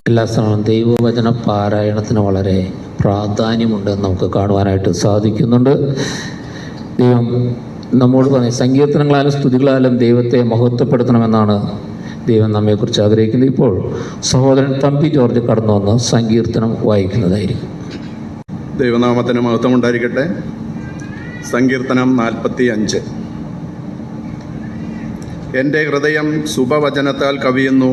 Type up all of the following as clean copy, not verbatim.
എല്ലാ സ്ഥലവും ദൈവവചന പാരായണത്തിന് വളരെ പ്രാധാന്യമുണ്ടെന്ന് നമുക്ക് കാണുവാനായിട്ട് സാധിക്കുന്നുണ്ട്. ദൈവം നമ്മോട് പറഞ്ഞ സങ്കീർത്തനങ്ങളാലും സ്തുതികളാലും ദൈവത്തെ മഹത്വപ്പെടുത്തണമെന്നാണ് ദൈവം നമ്മെക്കുറിച്ച് ആഗ്രഹിക്കുന്നത്. ഇപ്പോൾ സഹോദരൻ തമ്പി ജോർജ് കടന്നു വന്ന് സങ്കീർത്തനം വായിക്കുന്നതായിരിക്കും. ദൈവനാമത്തിന് മഹത്വം ഉണ്ടായിരിക്കട്ടെ. സങ്കീർത്തനം 45. എൻ്റെ ഹൃദയം ശുഭവചനത്താൽ കവിയുന്നു,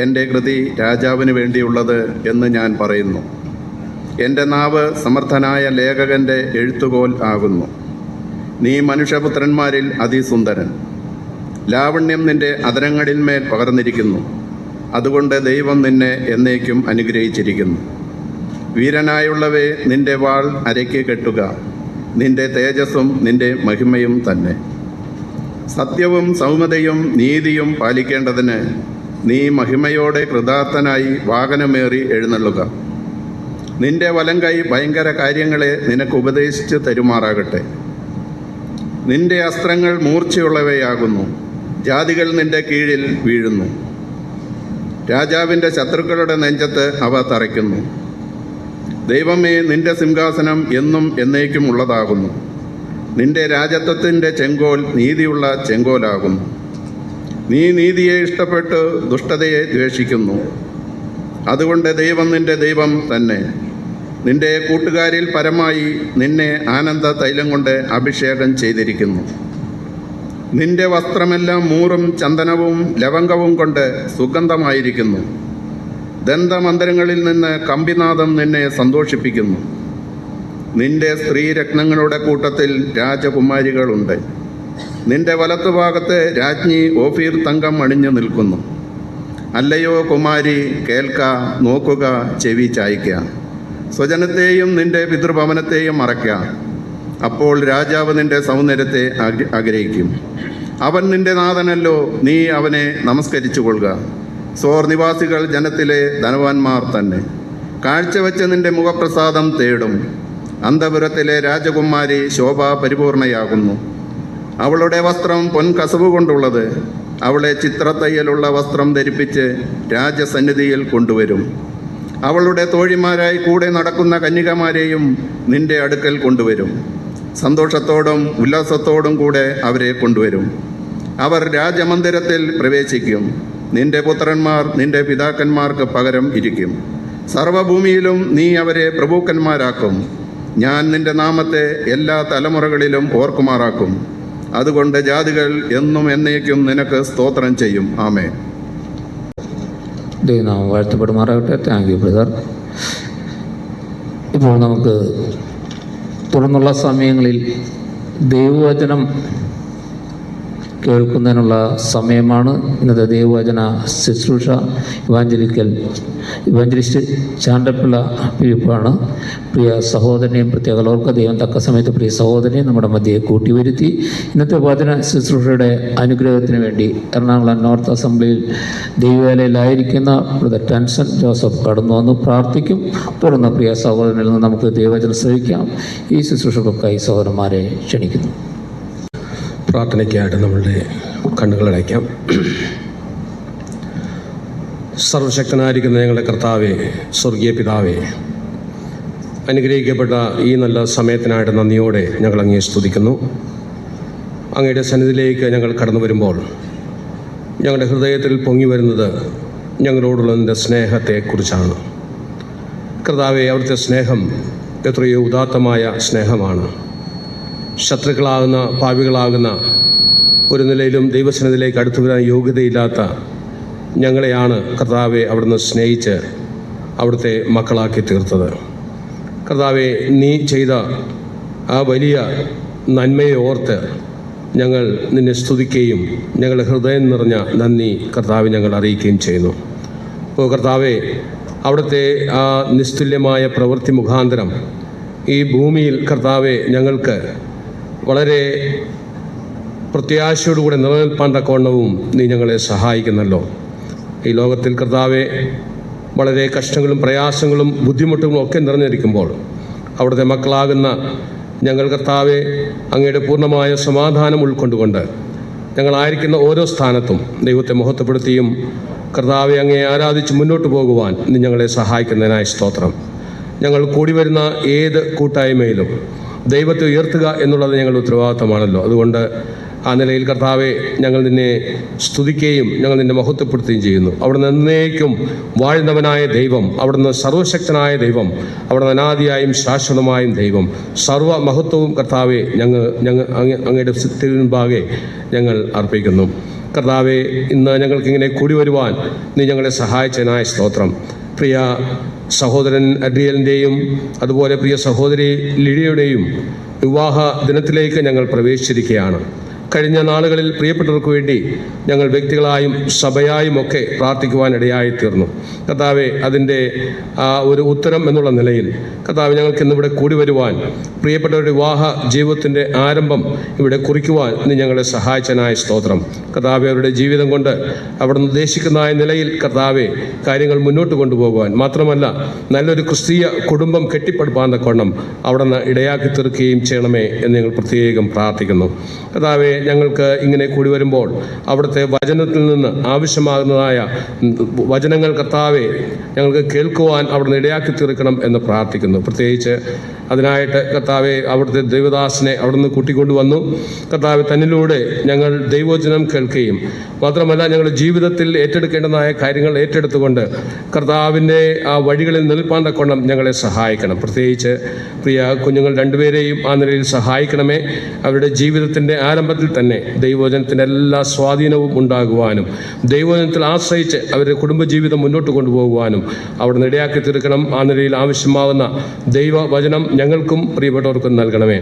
എൻ്റെ കൃതി രാജാവിന് വേണ്ടിയുള്ളത് എന്ന് ഞാൻ പറയുന്നു. എൻ്റെ നാവ് സമർത്ഥനായ ലേഖകൻ്റെ എഴുത്തുകോൽ ആകുന്നു. നീ മനുഷ്യപുത്രന്മാരിൽ അതിസുന്ദരൻ, ലാവണ്യം നിൻ്റെ അധരങ്ങളിന്മേൽ പകർന്നിരിക്കുന്നു. അതുകൊണ്ട് ദൈവം നിന്നെ എന്നേക്കും അനുഗ്രഹിച്ചിരിക്കുന്നു. വീരനായുള്ളവേ, നിൻ്റെ വാൾ അരയ്ക്ക് കെട്ടുക, നിൻ്റെ തേജസ്സും നിൻ്റെ മഹിമയും തന്നെ. സത്യവും സൗമ്യതയും നീതിയും പാലിക്കേണ്ടതിന് നീ മഹിമയോടെ കൃതാർത്ഥനായി വാഹനമേറി എഴുന്നള്ളുക. നിന്റെ വലങ്കൈ ഭയങ്കര കാര്യങ്ങളെ നിനക്ക് ഉപദേശിച്ച് തരുമാറാകട്ടെ. നിന്റെ അസ്ത്രങ്ങൾ മൂർച്ചയുള്ളവയാകുന്നു, ജാതികൾ നിന്റെ കീഴിൽ വീഴുന്നു. രാജാവിൻ്റെ ശത്രുക്കളുടെ നെഞ്ചത്ത് അവ തറയ്ക്കുന്നു. ദൈവമേ, നിന്റെ സിംഹാസനം എന്നും എന്നേക്കും ഉള്ളതാകുന്നു. നിന്റെ രാജത്വത്തിൻ്റെ ചെങ്കോൽ നീതിയുള്ള ചെങ്കോലാകുന്നു. നീ നീതിയെ ഇഷ്ടപ്പെട്ട് ദുഷ്ടതയെ ദ്വേഷിക്കുന്നു. അതുകൊണ്ട് ദൈവം നിന്റെ ദൈവം തന്നെ. നിന്റെ കൂട്ടുകാരിൽ പരമായി നിന്നെ ആനന്ദ തൈലം കൊണ്ട് അഭിഷേകം ചെയ്തിരിക്കുന്നു. നിന്റെ വസ്ത്രമെല്ലാം മൂറും ചന്ദനവും ലവംഗവും കൊണ്ട് സുഗന്ധമായിരിക്കുന്നു. ദന്തമന്ദിരങ്ങളിൽ നിന്ന് കമ്പിനാദം നിന്നെ സന്തോഷിപ്പിക്കുന്നു. നിന്റെ സ്ത്രീരത്നങ്ങളുടെ കൂട്ടത്തിൽ രാജകുമാരികളുണ്ട്. നിന്റെ വലത്തുഭാഗത്ത് രാജ്ഞി ഓഫീർ തങ്കം അണിഞ്ഞു നിൽക്കുന്നു. അല്ലയോ കുമാരി, കേൾക്ക, നോക്കുക, ചെവി ചായ്ക്ക. സ്വജനത്തെയും നിന്റെ പിതൃഭവനത്തെയും മറയ്ക്ക. അപ്പോൾ രാജാവ് നിന്റെ സൗന്ദര്യത്തെ ആഗ്രഹിക്കും. അവൻ നിന്റെ നാഥനല്ലോ, നീ അവനെ നമസ്കരിച്ചു കൊള്ളുക. സോർ നിവാസികൾ ജനത്തിലെ ധനവാന്മാർ തന്നെ. കാഴ്ചവെച്ച് നിന്റെ മുഖപ്രസാദം തേടും. അന്തപുരത്തിലെ രാജകുമാരി ശോഭ പരിപൂർണയാകുന്നു. അവളുടെ വസ്ത്രം പൊൻകസവ് കൊണ്ടുള്ളത്. അവളെ ചിത്രത്തയ്യലുള്ള വസ്ത്രം ധരിപ്പിച്ച് രാജസന്നിധിയിൽ കൊണ്ടുവരും. അവളുടെ തോഴിമാരായി കൂടെ നടക്കുന്ന കന്യകമാരെയും നിന്റെ അടുക്കൽ കൊണ്ടുവരും. സന്തോഷത്തോടും ഉല്ലാസത്തോടും കൂടെ അവരെ കൊണ്ടുവരും. അവർ രാജമന്ദിരത്തിൽ പ്രവേശിക്കും. നിന്റെ പുത്രന്മാർ നിന്റെ പിതാക്കന്മാർക്ക് പകരം ഇരിക്കും. സർവഭൂമിയിലും നീ അവരെ പ്രഭുക്കന്മാരാക്കും. ഞാൻ നിന്റെ നാമത്തെ എല്ലാ തലമുറകളിലും ഓർക്കുമാറാക്കും. അതുകൊണ്ട് ജാതികൾ എന്നും എന്നേക്കും നിനക്ക് സ്തോത്രം ചെയ്യും. ആമേൻ. ദൈവനാമം വാഴ്ത്തപ്പെടുമാറാകട്ടെ. Thank you brother. ഇപ്പോൾ നമുക്ക് തുടർന്നുള്ള സമയങ്ങളിൽ ദൈവവചനം കേൾക്കുന്നതിനുള്ള സമയമാണ്. ഇന്നത്തെ ദൈവവചന ശുശ്രൂഷ ഇവാഞ്ചലിസ്റ്റ് ചാണ്ടപ്പിള്ള പിരിപ്പാണ്. പ്രിയ സഹോദരനെയും പ്രത്യേക ഓർക്ക ദൈവം തക്ക സമയത്ത് പ്രിയ സഹോദരനെയും നമ്മുടെ മധ്യയെ കൂട്ടിവരുത്തി ഇന്നത്തെ വചന ശുശ്രൂഷയുടെ അനുഗ്രഹത്തിന് വേണ്ടി എറണാകുളം നോർത്ത് അസംബ്ലിയിൽ ദൈവവേലയിലായിരിക്കുന്ന ബ്രദർ ടെൻസൺ ജോസഫ് കടന്നു വന്ന് പ്രാർത്ഥിക്കും. തുടർന്ന് പ്രിയ സഹോദരനിൽ നിന്ന് നമുക്ക് ദൈവവചനം ശ്രവിക്കാം. ഈ ശുശ്രൂഷകൾക്കായി സഹോദരന്മാരെ ക്ഷണിക്കുന്നു. പ്രാർത്ഥനയ്ക്കായിട്ട് നമ്മളുടെ കണ്ണുകളടയ്ക്കാം. സർവശക്തനായിരിക്കുന്ന ഞങ്ങളുടെ കർത്താവേ, സ്വർഗീയ പിതാവേ, അനുഗ്രഹിക്കപ്പെട്ട ഈ നല്ല സമയത്തിനായിട്ട് നന്ദിയോടെ ഞങ്ങൾ അങ്ങയെ സ്തുതിക്കുന്നു. അങ്ങയുടെ സന്നിധിയിലേക്ക് ഞങ്ങൾ കടന്നു വരുമ്പോൾ ഞങ്ങളുടെ ഹൃദയത്തിൽ പൊങ്ങി വരുന്നത് ഞങ്ങളോടുള്ള നിൻ്റെ സ്നേഹത്തെക്കുറിച്ചാണ്. കർത്താവേ, അവിടുത്തെ സ്നേഹം എത്രയോ ഉദാത്തമായ സ്നേഹമാണ്. ശത്രുക്കളാകുന്ന പാപികളാകുന്ന ഒരു നിലയിലും ദൈവസന്നിധിയിലേക്ക് അടുത്തു വരാൻ യോഗ്യതയില്ലാത്ത ഞങ്ങളെയാണ് കർത്താവെ അവിടുന്ന് സ്നേഹിച്ച് അവിടുത്തെ മക്കളാക്കി തീർത്തത്. കർത്താവെ, നീ ചെയ്ത ആ വലിയ നന്മയെ ഓർത്ത് ഞങ്ങൾ നിന്നെ സ്തുതിക്കുകയും ഞങ്ങളുടെ ഹൃദയം നിറഞ്ഞ നന്ദി കർത്താവെ ഞങ്ങൾ അറിയിക്കുകയും ചെയ്യുന്നു. അപ്പോൾ കർത്താവെ, അവിടുത്തെ ആ നിസ്തുല്യമായ പ്രവൃത്തി മുഖാന്തരം ഈ ഭൂമിയിൽ കർത്താവെ ഞങ്ങൾക്ക് വളരെ പ്രത്യാശയോടുകൂടെ നിലനിൽപ്പാൻ തക്കവണ്ണവും നീ ഞങ്ങളെ സഹായിക്കുന്നല്ലോ. ഈ ലോകത്തിൽ കർത്താവെ വളരെ കഷ്ടങ്ങളും പ്രയാസങ്ങളും ബുദ്ധിമുട്ടുകളും ഒക്കെ നിറഞ്ഞിരിക്കുമ്പോൾ അവിടുത്തെ മക്കളാകുന്ന ഞങ്ങൾ കർത്താവെ അങ്ങയുടെ പൂർണ്ണമായ സമാധാനം ഉൾക്കൊണ്ടുകൊണ്ട് ഞങ്ങളായിരിക്കുന്ന ഓരോ സ്ഥാനത്തും ദൈവത്തെ മഹത്വപ്പെടുത്തിയും കർത്താവെ അങ്ങയെ ആരാധിച്ച് മുന്നോട്ട് പോകുവാൻ നീ ഞങ്ങളെ സഹായിക്കുന്നതിനായി സ്തോത്രം. ഞങ്ങൾ കൂടി വരുന്ന ഏത് കൂട്ടായ്മയിലും ദൈവത്തെ ഉയർത്തുക എന്നുള്ളത് ഞങ്ങളുടെ ഉത്തരവാദിത്തമാണല്ലോ. അതുകൊണ്ട് ആ നിലയിൽ കർത്താവെ ഞങ്ങൾ നിന്നെ സ്തുതിക്കുകയും ഞങ്ങൾ നിന്നെ മഹത്വപ്പെടുത്തുകയും ചെയ്യുന്നു. അവിടുന്ന് എന്നേക്കും വാഴുന്നവനായ ദൈവം, അവിടുന്ന് സർവശക്തനായ ദൈവം, അവിടുന്ന് അനാദിയായും ശാശ്വതമായും ദൈവം, സർവ്വ മഹത്വവും കർത്താവെ അങ്ങയുടെ മുൻപാകെ ഞങ്ങൾ അർപ്പിക്കുന്നു. കർത്താവെ, ഇന്ന് ഞങ്ങൾക്കിങ്ങനെ കൂടി വരുവാൻ നീ ഞങ്ങളെ സഹായിച്ചതിനായ സ്തോത്രം. പ്രിയ സഹോദരൻ അഡ്രിയലിൻ്റെയും അതുപോലെ പ്രിയ സഹോദരി ലിഡിയയുടെയും വിവാഹ ദിനത്തിലേക്ക് ഞങ്ങൾ പ്രവേശിച്ചിരിക്കുകയാണ്. കഴിഞ്ഞ നാളുകളിൽ പ്രിയപ്പെട്ടവർക്ക് വേണ്ടി ഞങ്ങൾ വ്യക്തികളായും സഭയായും ഒക്കെ പ്രാർത്ഥിക്കുവാനിടയായിത്തീർന്നു. കർത്താവെ, അതിൻ്റെ ഒരു ഉത്തരം എന്നുള്ള നിലയിൽ കർത്താവ് ഞങ്ങൾക്ക് ഇന്നിവിടെ കൂടി വരുവാൻ, പ്രിയപ്പെട്ടവരുടെ വിവാഹ ജീവിതത്തിൻ്റെ ആരംഭം ഇവിടെ കുറിക്കുവാൻ നീ ഞങ്ങളെ സഹായിച്ചതിനായ സ്തോത്രം. കർത്താവെ, അവരുടെ ജീവിതം കൊണ്ട് അവിടുന്ന് ഉദ്ദേശിക്കുന്നതായ നിലയിൽ കർത്താവെ കാര്യങ്ങൾ മുന്നോട്ട് കൊണ്ടുപോകുവാൻ, മാത്രമല്ല നല്ലൊരു ക്രിസ്തീയ കുടുംബം കെട്ടിപ്പടുപ്പാൻ തക്കവണ്ണം അവിടുന്ന് ഇടയാക്കി തീർക്കുകയും ചെയ്യണമേ എന്ന് ഞങ്ങൾ പ്രത്യേകം പ്രാർത്ഥിക്കുന്നു. കർത്താവെ, ഞങ്ങൾക്ക് ഇങ്ങനെ കൂടി വരുമ്പോൾ അവിടുത്തെ വചനത്തിൽ നിന്ന് ആവശ്യമാകുന്നതായ വചനങ്ങൾ കർത്താവെ ഞങ്ങൾക്ക് കേൾക്കുവാൻ അവിടുന്ന് ഇടയാക്കി തീർക്കണം എന്ന് പ്രാർത്ഥിക്കുന്നു. പ്രത്യേകിച്ച് അതിനായിട്ട് കർത്താവെ അവിടുത്തെ ദൈവദാസനെ അവിടുന്ന് കൂട്ടിക്കൊണ്ടുവന്നു. കർത്താവെ, തന്നിലൂടെ ഞങ്ങൾ ദൈവവചനം കേൾക്കുകയും മാത്രമല്ല ഞങ്ങളുടെ ജീവിതത്തിൽ ഏറ്റെടുക്കേണ്ടതായ കാര്യങ്ങൾ ഏറ്റെടുത്തുകൊണ്ട് കർത്താവിൻ്റെ ആ വഴികളിൽ നിൽപ്പാൻ തക്കവണ്ണം ഞങ്ങളെ സഹായിക്കണം. പ്രത്യേകിച്ച് പ്രിയ കുഞ്ഞുങ്ങൾ രണ്ടുപേരെയും ആ നിലയിൽ സഹായിക്കണമേ. അവരുടെ ജീവിതത്തിൻ്റെ ആരംഭത്തിൽ തന്നെ ദൈവവചനത്തിൻ്റെ എല്ലാ സ്വാധീനവും ഉണ്ടാകുവാനും ദൈവവചനത്തിൽ ആശ്രയിച്ച് അവരുടെ കുടുംബജീവിതം മുന്നോട്ട് കൊണ്ടുപോകുവാനും അവിടുന്ന് ഇടയാക്കി തീർക്കണം. ആ നിലയിൽ ആവശ്യമാകുന്ന ദൈവവചനം ഞങ്ങൾക്കും പ്രിയപ്പെട്ടവർക്കും നൽകണമേ.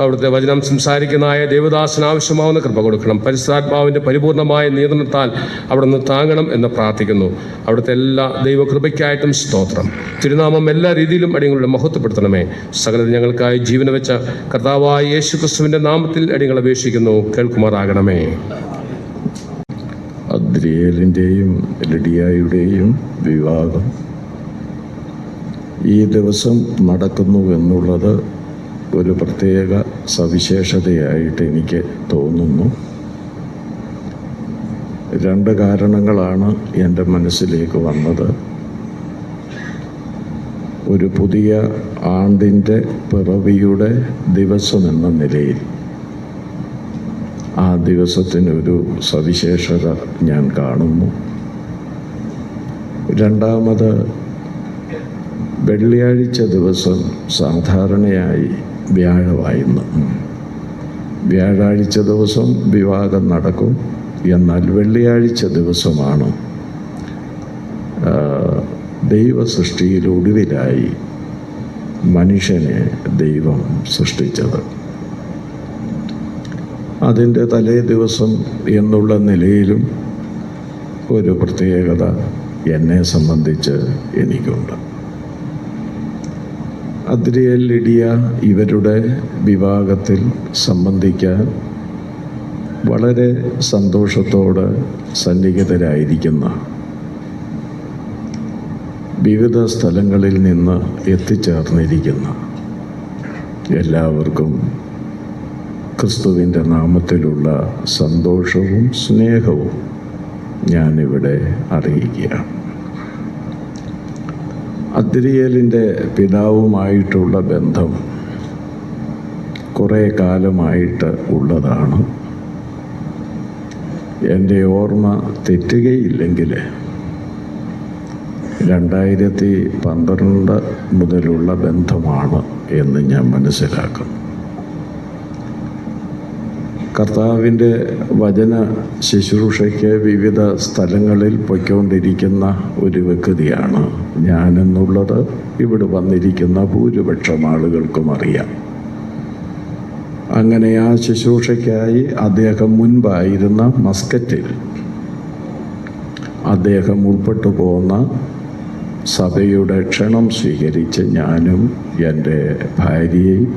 അവിടുത്തെ വചനം സംസാരിക്കുന്നതായ ദേവദാസന് ആവശ്യമാവുന്ന കൃപ കൊടുക്കണം. പരിശുദ്ധാത്മാവിൻ്റെ പരിപൂർണമായ നിയന്ത്രണത്താൽ അവിടുന്ന് താങ്ങണം എന്ന് പ്രാർത്ഥിക്കുന്നു. അവിടുത്തെ എല്ലാ ദൈവകൃപയ്ക്കായിട്ടും സ്തോത്രം. തിരുനാമം എല്ലാ രീതിയിലും അടിയങ്ങളുടെ മഹത്വപ്പെടുത്തണമേ. സകലത ഞങ്ങൾക്കായി ജീവന വെച്ച കർത്താവായ യേശു ക്രിസ്തുവിൻ്റെ നാമത്തിൽ അടിയങ്ങൾ അപേക്ഷിക്കുന്നു. കേൾക്കുമാറാകണമേ. അദ്രിയേലിൻ്റെയും ലിഡിയായുടെയും വിവാഹം ഈ ദിവസം നടക്കുന്നു എന്നുള്ളത് ഒരു പ്രത്യേക സവിശേഷതയായിട്ട് എനിക്ക് തോന്നുന്നു. രണ്ട് കാരണങ്ങളാണ് എൻ്റെ മനസ്സിലേക്ക് വന്നത്. ഒരു പുതിയ ആണ്ടിൻ്റെ പിറവിയുടെ ദിവസമെന്ന നിലയിൽ ആ ദിവസത്തിനൊരു സവിശേഷത ഞാൻ കാണുന്നു. രണ്ടാമത്, വെള്ളിയാഴ്ച ദിവസം സാധാരണയായി വ്യാഴമായിരുന്നു. വ്യാഴാഴ്ച ദിവസം വിവാഹം നടക്കും. എന്നാൽ വെള്ളിയാഴ്ച ദിവസമാണ് ദൈവസൃഷ്ടിയിലൊടുവിലായി മനുഷ്യനെ ദൈവം സൃഷ്ടിച്ചത്. അതിൻ്റെ തലേ ദിവസം എന്നുള്ള നിലയിലും ഒരു പ്രത്യേകത എന്നെ സംബന്ധിച്ച് എനിക്കുണ്ട്. അദ്രിയേൽ, ലിഡിയ ഇവരുടെ വിവാഹത്തിൽ സംബന്ധിക്കാൻ വളരെ സന്തോഷത്തോടെ സന്നിഹിതരായിരിക്കുന്ന, വിവിധ സ്ഥലങ്ങളിൽ നിന്ന് എത്തിച്ചേർന്നിരിക്കുന്ന എല്ലാവർക്കും ക്രിസ്തുവിൻ്റെ നാമത്തിലുള്ള സന്തോഷവും സ്നേഹവും ഞാനിവിടെ അറിയിക്കുകയാണ്. അദ്രിയേലിൻ്റെ പിതാവുമായിട്ടുള്ള ബന്ധം കുറേ കാലമായിട്ട് ഉള്ളതാണ്. എൻ്റെ ഓർമ്മ തെറ്റുകയില്ലെങ്കിൽ 2012 മുതലുള്ള ബന്ധമാണ് എന്ന് ഞാൻ മനസ്സിലാക്കുന്നു. കർത്താവിൻ്റെ വചന ശുശ്രൂഷയ്ക്ക് വിവിധ സ്ഥലങ്ങളിൽ പൊയ്ക്കൊണ്ടിരിക്കുന്ന ഒരു വ്യക്തിയാണ് ഞാനെന്നുള്ളത് ഇവിടെ വന്നിരിക്കുന്ന ഭൂരിപക്ഷം ആളുകൾക്കും അറിയാം. അങ്ങനെ ആ ശുശ്രൂഷയ്ക്കായി അദ്ദേഹം മുൻപായിരുന്ന മസ്കറ്റിൽ അദ്ദേഹം ഉൾപ്പെട്ടു പോന്ന സഭയുടെ ക്ഷണം സ്വീകരിച്ച് ഞാനും എൻ്റെ ഭാര്യയും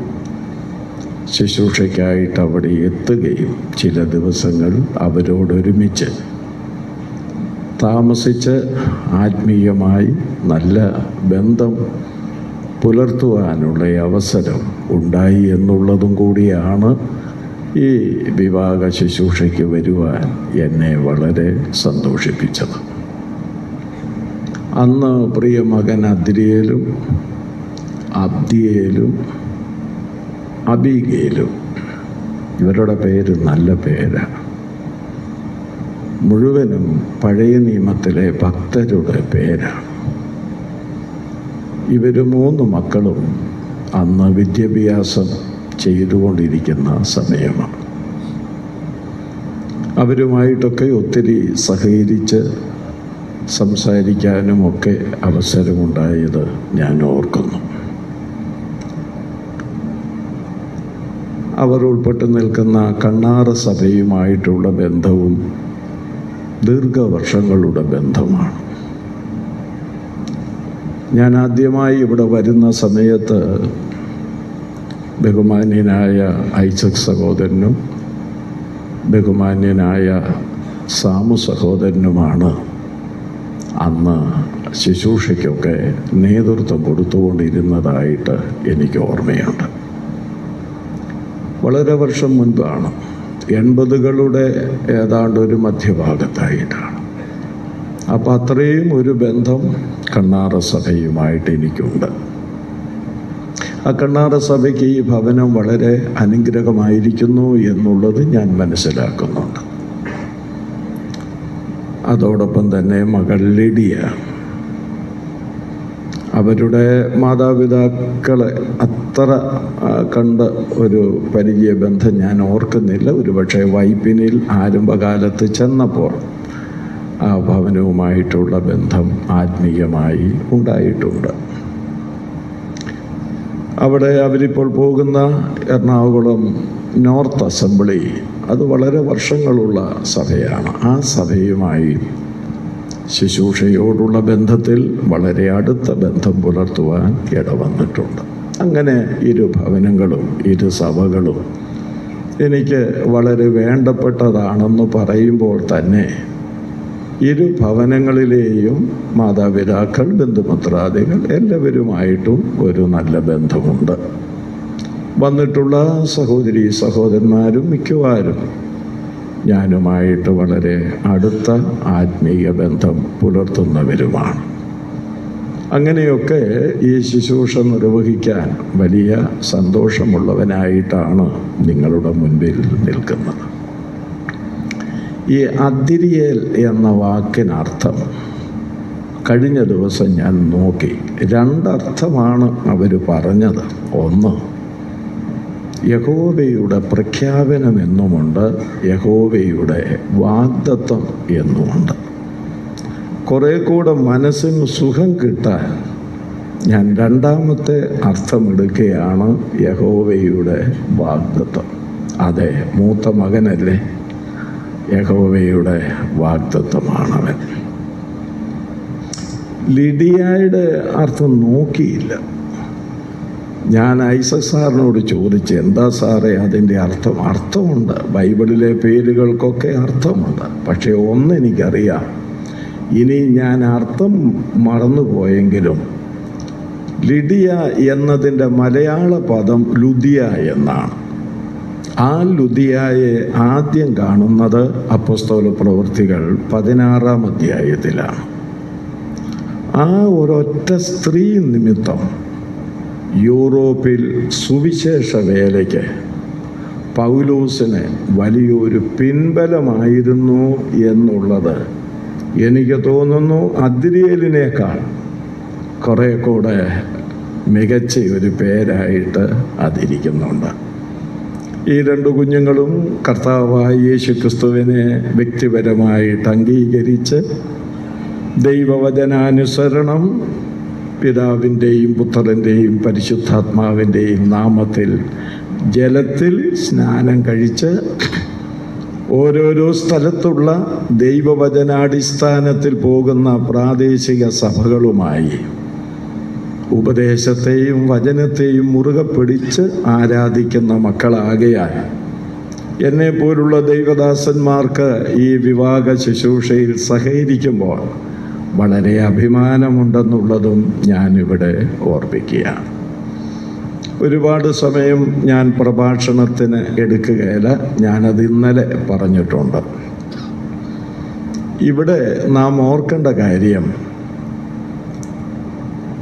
ശുശ്രൂഷയ്ക്കായിട്ട് അവിടെ എത്തുകയും ചില ദിവസങ്ങൾ അവരോടൊരുമിച്ച് താമസിച്ച് ആത്മീയമായി നല്ല ബന്ധം പുലർത്തുവാനുള്ള അവസരം ഉണ്ടായി എന്നുള്ളതും കൂടിയാണ് ഈ വിവാഹ ശുശ്രൂഷയ്ക്ക് വരുവാൻ എന്നെ വളരെ സന്തോഷിപ്പിച്ചത്. അന്ന് പ്രിയ മകൻ അദ്രിയേലും അബ്ദിയേലും അബീഗയിലും, ഇവരുടെ പേര് നല്ല പേരാണ്. മുഴുവനും പഴയ നിയമത്തിലെ ഭക്തരുടെ പേരാണ്. ഇവർ 3 മക്കളും അന്ന് വിദ്യാഭ്യാസം ചെയ്തുകൊണ്ടിരിക്കുന്ന സമയമാണ്. അവരുമായിട്ടൊക്കെ ഒത്തിരി സഹകരിച്ച് സംസാരിക്കാനുമൊക്കെ അവസരമുണ്ടായത് ഞാൻ ഓർക്കുന്നു. അവർ ഉൾപ്പെട്ട് നിൽക്കുന്ന കണ്ണാറ സഭയുമായിട്ടുള്ള ബന്ധവും ദീർഘവർഷങ്ങളുടെ ബന്ധമാണ്. ഞാൻ ആദ്യമായി ഇവിടെ വരുന്ന സമയത്ത് ബഹുമാന്യനായ ഐസക് സഹോദരനും ബഹുമാന്യനായ സാമു സഹോദരനുമാണ് അന്ന് ശുശ്രൂഷയ്ക്കൊക്കെ നേതൃത്വം കൊടുത്തുകൊണ്ടിരുന്നതായിട്ട് എനിക്ക് ഓർമ്മയുണ്ട്. വളരെ വർഷം മുൻപാണ്, 80കളുടെ ഏതാണ്ട് ഒരു മധ്യഭാഗത്തായിട്ടാണ്. അപ്പോൾ അത്രയും ഒരു ബന്ധം കണ്ണാറ സഭയുമായിട്ട് എനിക്കുണ്ട്. ആ കണ്ണാറ സഭയ്ക്ക് ഈ ഭവനം വളരെ അനുഗ്രഹമായിരിക്കുന്നു എന്നുള്ളത് ഞാൻ മനസ്സിലാക്കുന്നുണ്ട്. അതോടൊപ്പം തന്നെ മകൾ ലിഡിയ, അവരുടെ മാതാപിതാക്കളെ അത്ര കണ്ട ഒരു പരിചയബന്ധം ഞാൻ ഓർക്കുന്നില്ല. ഒരുപക്ഷെ വൈപ്പിനിൽ ആരംഭകാലത്ത് ചെന്നപ്പോൾ ആ ഭവനവുമായിട്ടുള്ള ബന്ധം ആത്മീയമായി ഉണ്ടായിട്ടുണ്ട്. അവിടെ അവരിപ്പോൾ പോകുന്ന എറണാകുളം നോർത്ത് അസംബ്ലി, അത് വളരെ വർഷങ്ങളുള്ള സഭയാണ്. ആ സഭയുമായി ശുശ്രൂഷയോടുള്ള ബന്ധത്തിൽ വളരെ അടുത്ത ബന്ധം പുലർത്തുവാൻ ഇടവന്നിട്ടുണ്ട്. അങ്ങനെ ഇരു ഭവനങ്ങളും ഇരു സഭകളും എനിക്ക് വളരെ വേണ്ടപ്പെട്ടതാണെന്ന് പറയുമ്പോൾ തന്നെ ഇരു ഭവനങ്ങളിലെയും മാതാപിതാക്കൾ, ബന്ധുമിത്രാദികൾ എല്ലാവരുമായിട്ടും ഒരു നല്ല ബന്ധമുണ്ട്. വന്നിട്ടുള്ള സഹോദരീ സഹോദരന്മാരും മിക്കവാറും ഞാനുമായിട്ട് വളരെ അടുത്ത ആത്മീയ ബന്ധം പുലർത്തുന്നവരുമാണ്. അങ്ങനെയൊക്കെ ഈ ശുശ്രൂഷ നിർവഹിക്കാൻ വലിയ സന്തോഷമുള്ളവനായിട്ടാണ് നിങ്ങളുടെ മുൻപിൽ നിൽക്കുന്നത്. ഈ അദ്രിയേൽ എന്ന വാക്കിനർത്ഥം കഴിഞ്ഞ ദിവസം ഞാൻ നോക്കി, 2 അർത്ഥമാണ് അവർ പറഞ്ഞത്. ഒന്ന്, യഹോവയുടെ പ്രഖ്യാപനം എന്നുമുണ്ട്, യഹോവയുടെ വാഗ്ദത്തം എന്നുമുണ്ട്. കുറേ കൂടെ മനസ്സിന് സുഖം കിട്ടാൻ ഞാൻ 2ാമത്തെ അർത്ഥമെടുക്കുകയാണ്, യഹോവയുടെ വാഗ്ദത്തം. അതെ, മൂത്ത മകനല്ലേ, യഹോവയുടെ വാഗ്ദത്തമാണവൻ. ലിഡിയയുടെ അർത്ഥം നോക്കിയില്ല. ഞാൻ ഐസക് സാറിനോട് ചോദിച്ചു, എന്താ സാറേ അതിൻ്റെ അർത്ഥം? അർത്ഥമുണ്ട്, ബൈബിളിലെ പേരുകൾക്കൊക്കെ അർത്ഥമുണ്ട്. പക്ഷേ ഒന്നെനിക്കറിയാം, ഇനി ഞാൻ അർത്ഥം മറന്നുപോയെങ്കിലും ലിഡിയ എന്നതിൻ്റെ മലയാള പദം ലുദിയ എന്നാണ്. ആ ലുദിയായെ ആദ്യം കാണുന്നത് അപ്പോസ്തല പ്രവൃത്തികൾ 16-ാം അധ്യായത്തിലാണ്. ആ ഒരൊറ്റ സ്ത്രീ നിമിത്തം യൂറോപ്പിൽ സുവിശേഷ വേലയ്ക്ക് പൗലോസിന് വലിയൊരു പിൻബലമായിരുന്നു എന്നുള്ളത് എനിക്ക് തോന്നുന്നു അദ്രിയേലിനേക്കാൾ കുറേ കൂടെ മികച്ച ഒരു പേരായിട്ട് അതിരിക്കുന്നുണ്ട്. ഈ 2 കുഞ്ഞുങ്ങളും കർത്താവായ യേശു ക്രിസ്തുവിനെ വ്യക്തിപരമായിട്ട് അംഗീകരിച്ച് ദൈവവചനാനുസരണം പിതാവിൻ്റെയും പുത്രൻ്റെയും പരിശുദ്ധാത്മാവിൻ്റെയും നാമത്തിൽ ജലത്തിൽ സ്നാനം കഴിച്ച് ഓരോരോ സ്ഥലത്തുള്ള ദൈവവചനാടിസ്ഥാനത്തിൽ പോകുന്ന പ്രാദേശിക സഭകളുമായി ഉപദേശത്തെയും വചനത്തെയും മുറുകെ പിടിച്ച് ആരാധിക്കുന്ന മക്കളാകയാൽ എന്നെപ്പോലുള്ള ദൈവദാസന്മാർക്ക് ഈ വിവാഹ ശുശ്രൂഷയിൽ സഹകരിക്കുമ്പോൾ വളരെ അഭിമാനമുണ്ടെന്നുള്ളതും ഞാനിവിടെ ഓർപ്പിക്കുകയാണ്. ഒരുപാട് സമയം ഞാൻ പ്രഭാഷണത്തിന് എടുക്കുകയില്ല, ഞാനത് ഇന്നലെ പറഞ്ഞിട്ടുണ്ട്. ഇവിടെ നാം ഓർക്കേണ്ട കാര്യം,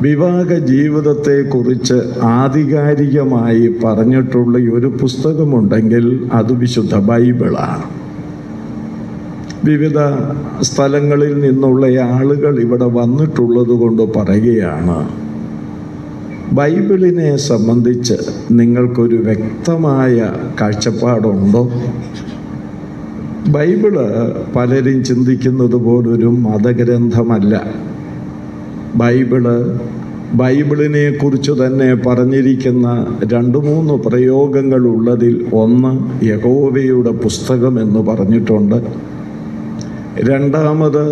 വിവാഹ ജീവിതത്തെക്കുറിച്ച് ആധികാരികമായി പറഞ്ഞിട്ടുള്ള ഒരു പുസ്തകമുണ്ടെങ്കിൽ അത് വിശുദ്ധ ബൈബിളാണ്. വിവിധ സ്ഥലങ്ങളിൽ നിന്നുള്ള ആളുകൾ ഇവിടെ വന്നിട്ടുള്ളത് കൊണ്ട് പറയുകയാണ്, ബൈബിളിനെ സംബന്ധിച്ച് നിങ്ങൾക്കൊരു വ്യക്തമായ കാഴ്ചപ്പാടുണ്ടോ? ബൈബിള് പലരും ചിന്തിക്കുന്നത് പോലൊരു മതഗ്രന്ഥമല്ല. ബൈബിളിനെ കുറിച്ച് തന്നെ പറഞ്ഞിരിക്കുന്ന 2-3 പ്രയോഗങ്ങളുള്ളതിൽ ഒന്ന് യഹോവയുടെ പുസ്തകം എന്ന് പറഞ്ഞിട്ടുണ്ട്, രണ്ടാമത്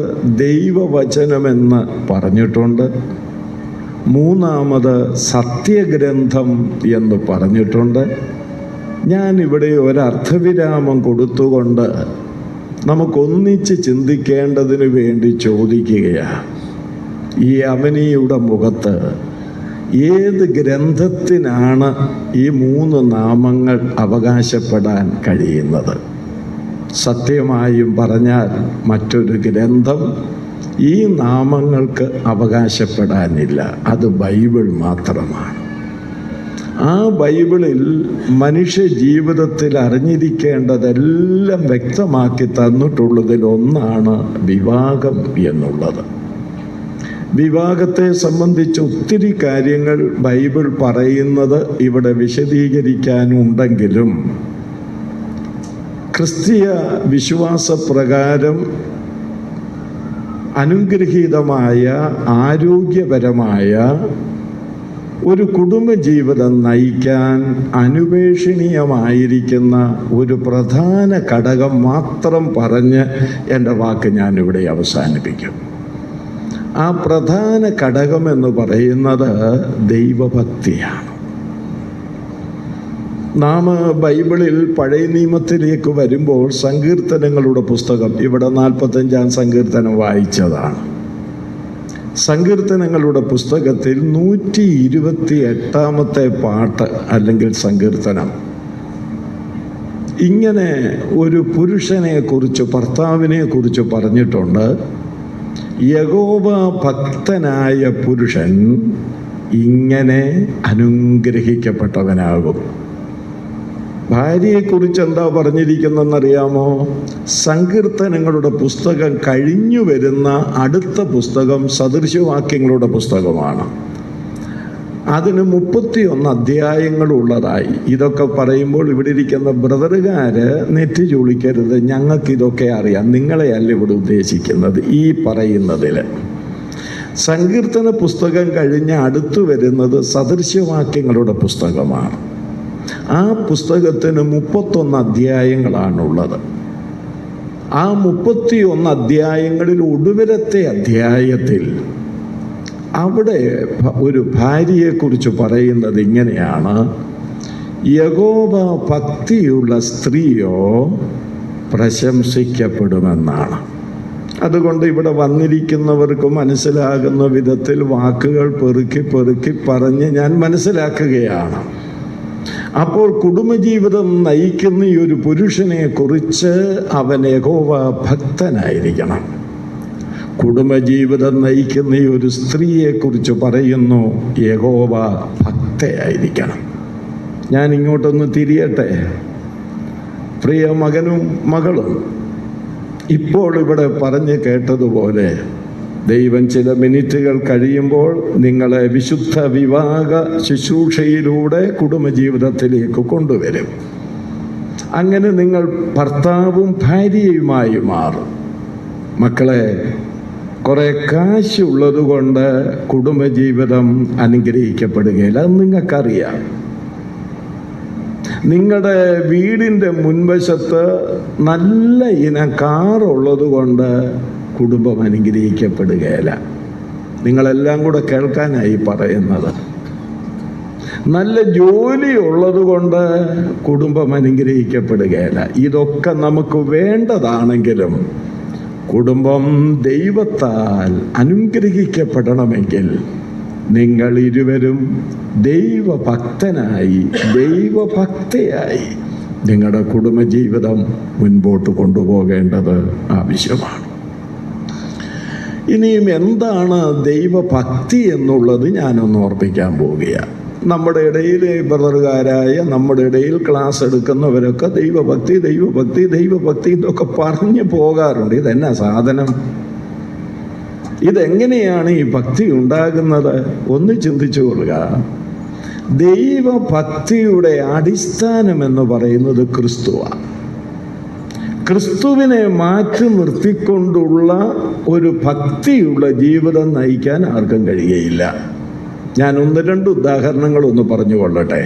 ദൈവവചനമെന്ന് പറഞ്ഞിട്ടുണ്ട്, മൂന്നാമത് സത്യഗ്രന്ഥം എന്ന് പറഞ്ഞിട്ടുണ്ട്. ഞാനിവിടെ ഒരർത്ഥവിരാമം കൊടുത്തുകൊണ്ട് നമുക്കൊന്നിച്ച് ചിന്തിക്കേണ്ടതിന് വേണ്ടി ചോദിക്കുകയാണ്, ഈ അവനിയുടെ മുഖത്ത് ഏത് ഗ്രന്ഥത്തിനാണ് ഈ 3 നാമങ്ങൾ അവകാശപ്പെടാൻ കഴിയുന്നത്? സത്യമായും പറഞ്ഞാൽ മറ്റൊരു ഗ്രന്ഥം ഈ നാമങ്ങൾക്ക് അവകാശപ്പെടാനില്ല, അത് ബൈബിൾ മാത്രമാണ്. ആ ബൈബിളിൽ മനുഷ്യ ജീവിതത്തിൽ അറിഞ്ഞിരിക്കേണ്ടതെല്ലാം വ്യക്തമാക്കി തന്നിട്ടുള്ളതിൽ ഒന്നാണ് വിവാഹം എന്നുള്ളത്. വിവാഹത്തെ സംബന്ധിച്ച് ഒത്തിരി കാര്യങ്ങൾ ബൈബിൾ പറയുന്നത് ഇവിടെ വിശദീകരിക്കാനുണ്ടെങ്കിലും ക്രിസ്തീയ വിശ്വാസപ്രകാരം അനുഗ്രഹീതമായ ആരോഗ്യപരമായ ഒരു കുടുംബജീവിതം നയിക്കാൻ അനുപേക്ഷണീയമായിരിക്കുന്ന ഒരു പ്രധാന ഘടകം മാത്രം പറഞ്ഞ് എൻ്റെ വാക്ക് ഞാനിവിടെ അവസാനിപ്പിക്കും. ആ പ്രധാന ഘടകം എന്ന് പറയുന്നത് ദൈവഭക്തിയാണ്. നാം ബൈബിളിൽ പഴയ നിയമത്തിലേക്ക് വരുമ്പോൾ സങ്കീർത്തനങ്ങളുടെ പുസ്തകം, ഇവിടെ 45-ാം സങ്കീർത്തനം വായിച്ചതാണ്. സങ്കീർത്തനങ്ങളുടെ പുസ്തകത്തിൽ 128-ാമത്തെ പാട്ട് അല്ലെങ്കിൽ സങ്കീർത്തനം ഇങ്ങനെ ഒരു പുരുഷനെ കുറിച്ച്, ഭർത്താവിനെ കുറിച്ച് പറഞ്ഞിട്ടുണ്ട്. യഹോവ ഭക്തനായ പുരുഷൻ ഇങ്ങനെ അനുഗ്രഹിക്കപ്പെട്ടവനാകും. ഭാര്യയെക്കുറിച്ച് എന്താ പറഞ്ഞിരിക്കുന്നതെന്നറിയാമോ? സങ്കീർത്തനങ്ങളുടെ പുസ്തകം കഴിഞ്ഞു വരുന്ന അടുത്ത പുസ്തകം സദൃശവാക്യങ്ങളുടെ പുസ്തകമാണ്. അതിന് 31 അധ്യായങ്ങളുള്ളതായി. ഇതൊക്കെ പറയുമ്പോൾ ഇവിടെ ഇരിക്കുന്ന ബ്രദറുകാര് നെറ്റ് ചുളിക്കരുത്, ഞങ്ങൾക്കിതൊക്കെ അറിയാം, നിങ്ങളെയല്ല ഇവിടെ ഉദ്ദേശിക്കുന്നത്. ഈ പറയുന്നതിൽ സങ്കീർത്തന പുസ്തകം കഴിഞ്ഞ് അടുത്തു വരുന്നത് സദൃശവാക്യങ്ങളുടെ പുസ്തകമാണ്. ആ പുസ്തകത്തിന് 31 അധ്യായങ്ങളാണുള്ളത്. ആ 31 അധ്യായങ്ങളിൽ ഒടുവിലത്തെ അധ്യായത്തിൽ അവിടെ ഒരു ഭാര്യയെക്കുറിച്ച് പറയുന്നത് ഇങ്ങനെയാണ്: യഹോവ ഭക്തിയുള്ള സ്ത്രീയോ പ്രശംസിക്കപ്പെടുമെന്നാണ്. അതുകൊണ്ട് ഇവിടെ വന്നിരിക്കുന്നവർക്ക് മനസ്സിലാകുന്ന വിധത്തിൽ വാക്കുകൾ പെറുക്കി പെറുക്കി പറഞ്ഞ് ഞാൻ മനസ്സിലാക്കുകയാണ്. അപ്പോൾ കുടുംബജീവിതം നയിക്കുന്ന ഈ ഒരു പുരുഷനെ കുറിച്ച് അവൻ യഹോവ ഭക്തനായിരിക്കണം. കുടുംബജീവിതം നയിക്കുന്ന ഈ ഒരു സ്ത്രീയെക്കുറിച്ച് പറയുന്നു, യഹോവ ഭക്തയായിരിക്കണം. ഞാൻ ഇങ്ങോട്ടൊന്ന് തിരിയട്ടെ. പ്രിയ മകനും മകളും ഇപ്പോൾ ഇവിടെ പറഞ്ഞു കേട്ടതുപോലെ ദൈവം ചില മിനിറ്റുകൾ കഴിയുമ്പോൾ നിങ്ങളെ വിശുദ്ധ വിവാഹ ശുശ്രൂഷയിലൂടെ കുടുംബജീവിതത്തിലേക്ക് കൊണ്ടുവരും. അങ്ങനെ നിങ്ങൾ ഭർത്താവും ഭാര്യയുമായി മാറും. മക്കളെ, കുറേ കാശുള്ളത് കൊണ്ട് കുടുംബജീവിതം അനുഗ്രഹിക്കപ്പെടുകയില്ല, അത് നിങ്ങൾക്കറിയാം. നിങ്ങളുടെ വീടിൻ്റെ മുൻവശത്ത് നല്ല ഇനം കാറുള്ളത് കൊണ്ട് കുടുംബം അനുഗ്രഹിക്കപ്പെടുകയില്ല. നിങ്ങളെല്ലാം കൂടെ കേൾക്കാനായി പറയുന്നത്. നല്ല ജോലി ഉള്ളത് കൊണ്ട് കുടുംബം അനുഗ്രഹിക്കപ്പെടുകയില്ല. ഇതൊക്കെ നമുക്ക് വേണ്ടതാണെങ്കിലും കുടുംബം ദൈവത്താൽ അനുഗ്രഹിക്കപ്പെടണമെങ്കിൽ നിങ്ങൾ ഇരുവരും ദൈവഭക്തനായി ദൈവഭക്തയായി നിങ്ങളുടെ കുടുംബജീവിതം മുൻപോട്ട് കൊണ്ടുപോകേണ്ടത് ആവശ്യമാണ്. ഇനിയും എന്താണ് ദൈവഭക്തി എന്നുള്ളത് ഞാനൊന്ന് ഓർപ്പിക്കാൻ പോവുകയാണ്. നമ്മുടെ ഇടയിൽ ബ്രദറുകാരായ നമ്മുടെ ഇടയിൽ ക്ലാസ് എടുക്കുന്നവരൊക്കെ ദൈവഭക്തി ദൈവഭക്തി ദൈവഭക്തി എന്നൊക്കെ പറഞ്ഞു പോകാറുണ്ട്. ഇതെന്നാ സാധനം? ഇതെങ്ങനെയാണ് ഈ ഭക്തി ഉണ്ടാകുന്നത്? ഒന്ന് ചിന്തിച്ചു കൊള്ളുക. ദൈവഭക്തിയുടെ അടിസ്ഥാനം എന്ന് പറയുന്നത് ക്രിസ്തുവാണ്. ക്രിസ്തുവിനെ മാറ്റി നിർത്തിക്കൊണ്ടുള്ള ഒരു ഭക്തിയുള്ള ജീവിതം നയിക്കാൻ ആർക്കും കഴിയുകയില്ല. ഞാൻ ഒന്ന് രണ്ട് ഉദാഹരണങ്ങളൊന്ന് പറഞ്ഞു കൊള്ളട്ടെ.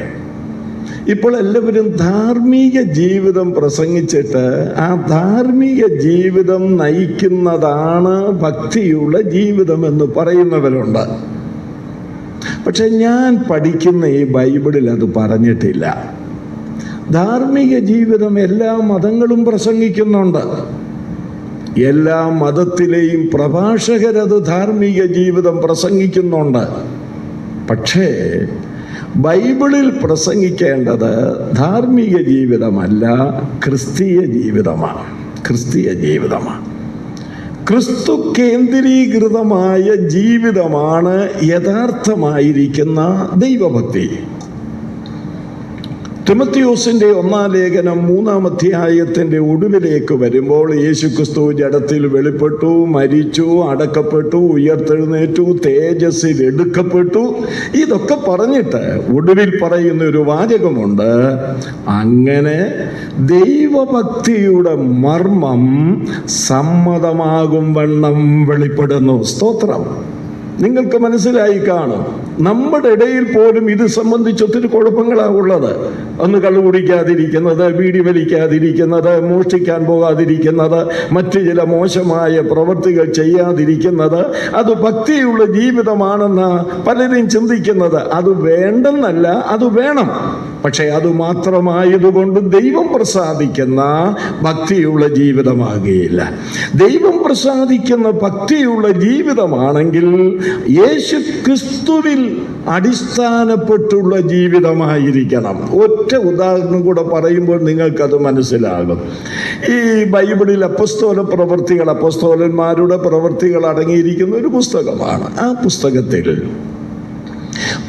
ഇപ്പോൾ എല്ലാവരും ധാർമ്മിക ജീവിതം പ്രസംഗിച്ചിട്ട് ആ ധാർമ്മിക ജീവിതം നയിക്കുന്നതാണ് ഭക്തിയുള്ള ജീവിതം എന്ന് പറയുന്നവരുണ്ട്. പക്ഷെ ഞാൻ പഠിക്കുന്ന ഈ ബൈബിളിൽ അത് പറഞ്ഞിട്ടില്ല. ധാർമ്മിക ജീവിതം എല്ലാ മതങ്ങളും പ്രസംഗിക്കുന്നുണ്ട്. എല്ലാ മതത്തിലെയും പ്രഭാഷകരത് ധാർമ്മിക ജീവിതം പ്രസംഗിക്കുന്നുണ്ട്. പക്ഷേ ബൈബിളിൽ പ്രസംഗിക്കേണ്ടത് ധാർമ്മിക ജീവിതമല്ല, ക്രിസ്തീയ ജീവിതമാണ്. ക്രിസ്തീയ ജീവിതമാണ്. ക്രിസ്തു കേന്ദ്രീകൃതമായ ജീവിതമാണ് യഥാർത്ഥമായിരിക്കുന്ന ദൈവഭക്തി. തിമോത്തിയോസിന്റെ 1-ാം ലേഖനം 3-ാം അധ്യായത്തിന്റെ ഒടുവിലേക്ക് വരുമ്പോൾ യേശുക്രിസ്തു ജഡത്തിൽ വെളിപ്പെട്ടു, മരിച്ചു, അടക്കപ്പെട്ടു, ഉയർത്തെഴുന്നേറ്റു, തേജസ്സിൽ എടുക്കപ്പെട്ടു. ഇതൊക്കെ പറഞ്ഞിട്ട് ഒടുവിൽ പറയുന്ന ഒരു വാചകമുണ്ട്. അങ്ങനെ ദൈവഭക്തിയുടെ മർമ്മം സമ്മതമാകും വണ്ണം വെളിപ്പെടുന്നു. സ്തോത്രം. നിങ്ങൾക്ക് മനസ്സിലായി കാണും. നമ്മുടെ ഇടയിൽ പോലും ഇത് സംബന്ധിച്ച് ഒത്തിരി കുഴപ്പങ്ങളാണ് ഉള്ളത്. ഒന്ന് കള്ളു കുടിക്കാതിരിക്കുന്നത്, ബീഡി വലിക്കാതിരിക്കുന്നത്, മോഷ്ടിക്കാൻ പോകാതിരിക്കുന്നത്, മറ്റു ചില മോശമായ പ്രവൃത്തികൾ ചെയ്യാതിരിക്കുന്നത്, അത് ഭക്തിയുള്ള ജീവിതമാണെന്ന് പലരും ചിന്തിക്കുന്നത്. അത് വേണ്ടെന്നല്ല, അത് വേണം. പക്ഷെ അത് മാത്രമായതുകൊണ്ട് ദൈവം പ്രസാദിക്കുന്ന ഭക്തിയുള്ള ജീവിതമാകുകയില്ല. ദൈവം പ്രസാദിക്കുന്ന ഭക്തിയുള്ള ജീവിതമാണെങ്കിൽ യേശു ക്രിസ്തുവിൽ അടിസ്ഥാനപ്പെട്ടുള്ള ജീവിതമായിരിക്കണം. ഒറ്റ ഉദാഹരണം കൂടെ പറയുമ്പോൾ നിങ്ങൾക്കത് മനസ്സിലാകും. ഈ ബൈബിളിൽ അപ്പോസ്തലന്മാരുടെ പ്രവൃത്തികൾ അടങ്ങിയിരിക്കുന്ന ഒരു പുസ്തകമാണ്. ആ പുസ്തകത്തിൽ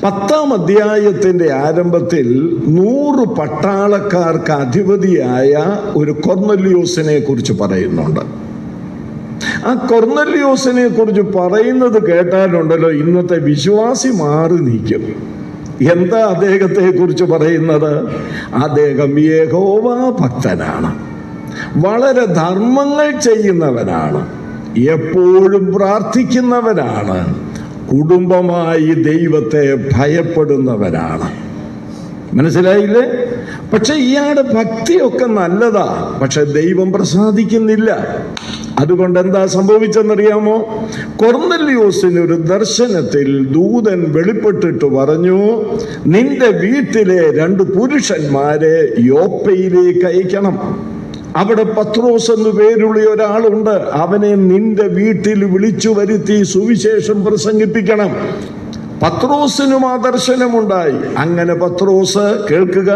10-ാം അധ്യായത്തിന്റെ ആരംഭത്തിൽ 100 പട്ടാളക്കാർക്ക് അധിപതിയായ ഒരു കൊർന്നല്യോസിനെ കുറിച്ച് പറയുന്നുണ്ട്. ആ കൊർന്നല്യോസിനെ കുറിച്ച് പറയുന്നത് കേട്ടാലുണ്ടല്ലോ, ഇന്നത്തെ വിശ്വാസി മാറി നിൽക്കും. എന്താ അദ്ദേഹത്തെ കുറിച്ച് പറയുന്നത്? അദ്ദേഹം യഹോവ ഭക്തനാണ്, വളരെ ധർമ്മങ്ങൾ ചെയ്യുന്നവനാണ്, എപ്പോഴും പ്രാർത്ഥിക്കുന്നവനാണ്, കുടുംബമായി ദൈവത്തെ ഭയപ്പെടുന്നവനാണ്. മനസ്സിലായില്ലേ? പക്ഷെ ഇയാളുടെ ഭക്തിയൊക്കെ നല്ലതാ, പക്ഷെ ദൈവം പ്രസാദിക്കുന്നില്ല. അതുകൊണ്ട് എന്താ സംഭവിച്ചെന്നറിയാമോ? കൊർന്നല്യോസിന് ഒരു ദർശനത്തിൽ ദൂതൻ വെളിപ്പെട്ടിട്ട് പറഞ്ഞു, നിന്റെ വീട്ടിലെ 2 പുരുഷന്മാരെ യോപ്പയിലേക്ക് അയക്കണം. അവിടെ പത്രോസ് എന്ന് പേരുള്ള ഒരാളുണ്ട്. അവനെ നിന്റെ വീട്ടിൽ വിളിച്ചു വരുത്തി സുവിശേഷം പ്രസംഗിപ്പിക്കണം. പത്രോസിനും ആ ദർശനമുണ്ടായി. അങ്ങനെ പത്രോസ്, കേൾക്കുക,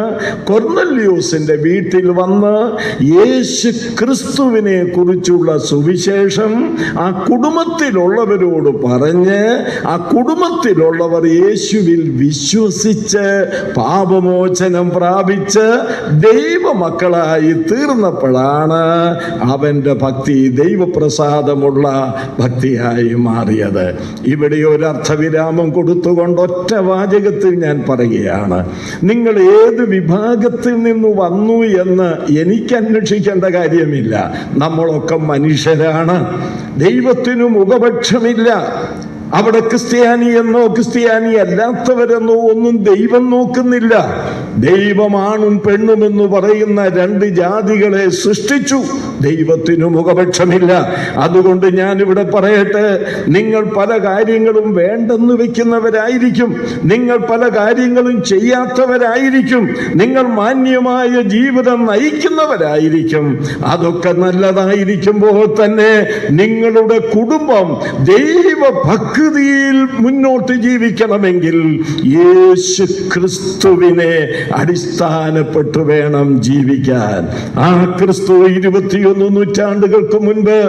കൊർന്നല്യോസിന്റെ വീട്ടിൽ വന്ന് യേശു ക്രിസ്തുവിനെ കുറിച്ചുള്ള സുവിശേഷം ആ കുടുംബത്തിലുള്ളവരോട് പറഞ്ഞ് ആ കുടുംബത്തിലുള്ളവർ യേശുവിൽ വിശ്വസിച്ച് പാപമോചനം പ്രാപിച്ച് ദൈവമക്കളായി തീർന്നപ്പോഴാണ് അവന്റെ ഭക്തി ദൈവപ്രസാദമുള്ള ഭക്തിയായി മാറിയത്. ഇവിടെ ഒരു അർത്ഥവിരാമം കൊടുത്തുകൊണ്ട് ഒറ്റ വാചകത്തിൽ ഞാൻ പറയുകയാണ്, നിങ്ങൾ ഏത് വിഭാഗത്തിൽ നിന്ന് വന്നു എന്ന് എനിക്ക് അന്വേഷിക്കേണ്ട കാര്യമില്ല. നമ്മളൊക്കെ മനുഷ്യരാണ്. ദൈവത്തിനു മുഖപക്ഷമില്ല. അവിടെ ക്രിസ്ത്യാനിയെന്നോ ക്രിസ്ത്യാനി അല്ലാത്തവരെന്നോ ഒന്നും ദൈവം നോക്കുന്നില്ല. ദൈവമാണും പെണ്ണുമെന്ന് പറയുന്ന 2 ജാതികളെ സൃഷ്ടിച്ചു. ദൈവത്തിനു മുഖപക്ഷമില്ല. അതുകൊണ്ട് ഞാനിവിടെ പറയട്ടെ, നിങ്ങൾ പല കാര്യങ്ങളും വേണ്ടെന്ന് വെക്കുന്നവരായിരിക്കും, നിങ്ങൾ പല കാര്യങ്ങളും ചെയ്യാത്തവരായിരിക്കും, നിങ്ങൾ മാന്യമായ ജീവിതം നയിക്കുന്നവരായിരിക്കും. അതൊക്കെ നല്ലതായിരിക്കുമ്പോൾ തന്നെ നിങ്ങളുടെ കുടുംബം ദൈവഭക്തി പകുതിയിൽ മുന്നോട്ട് ജീവിക്കണമെങ്കിൽ യേശു ക്രിസ്തുവിനെ അടിസ്ഥാനപ്പെട്ട് വേണം ജീവിക്കാൻ. ആ ക്രിസ്തു 21 നൂറ്റാണ്ടുകൾക്ക് മുൻപ്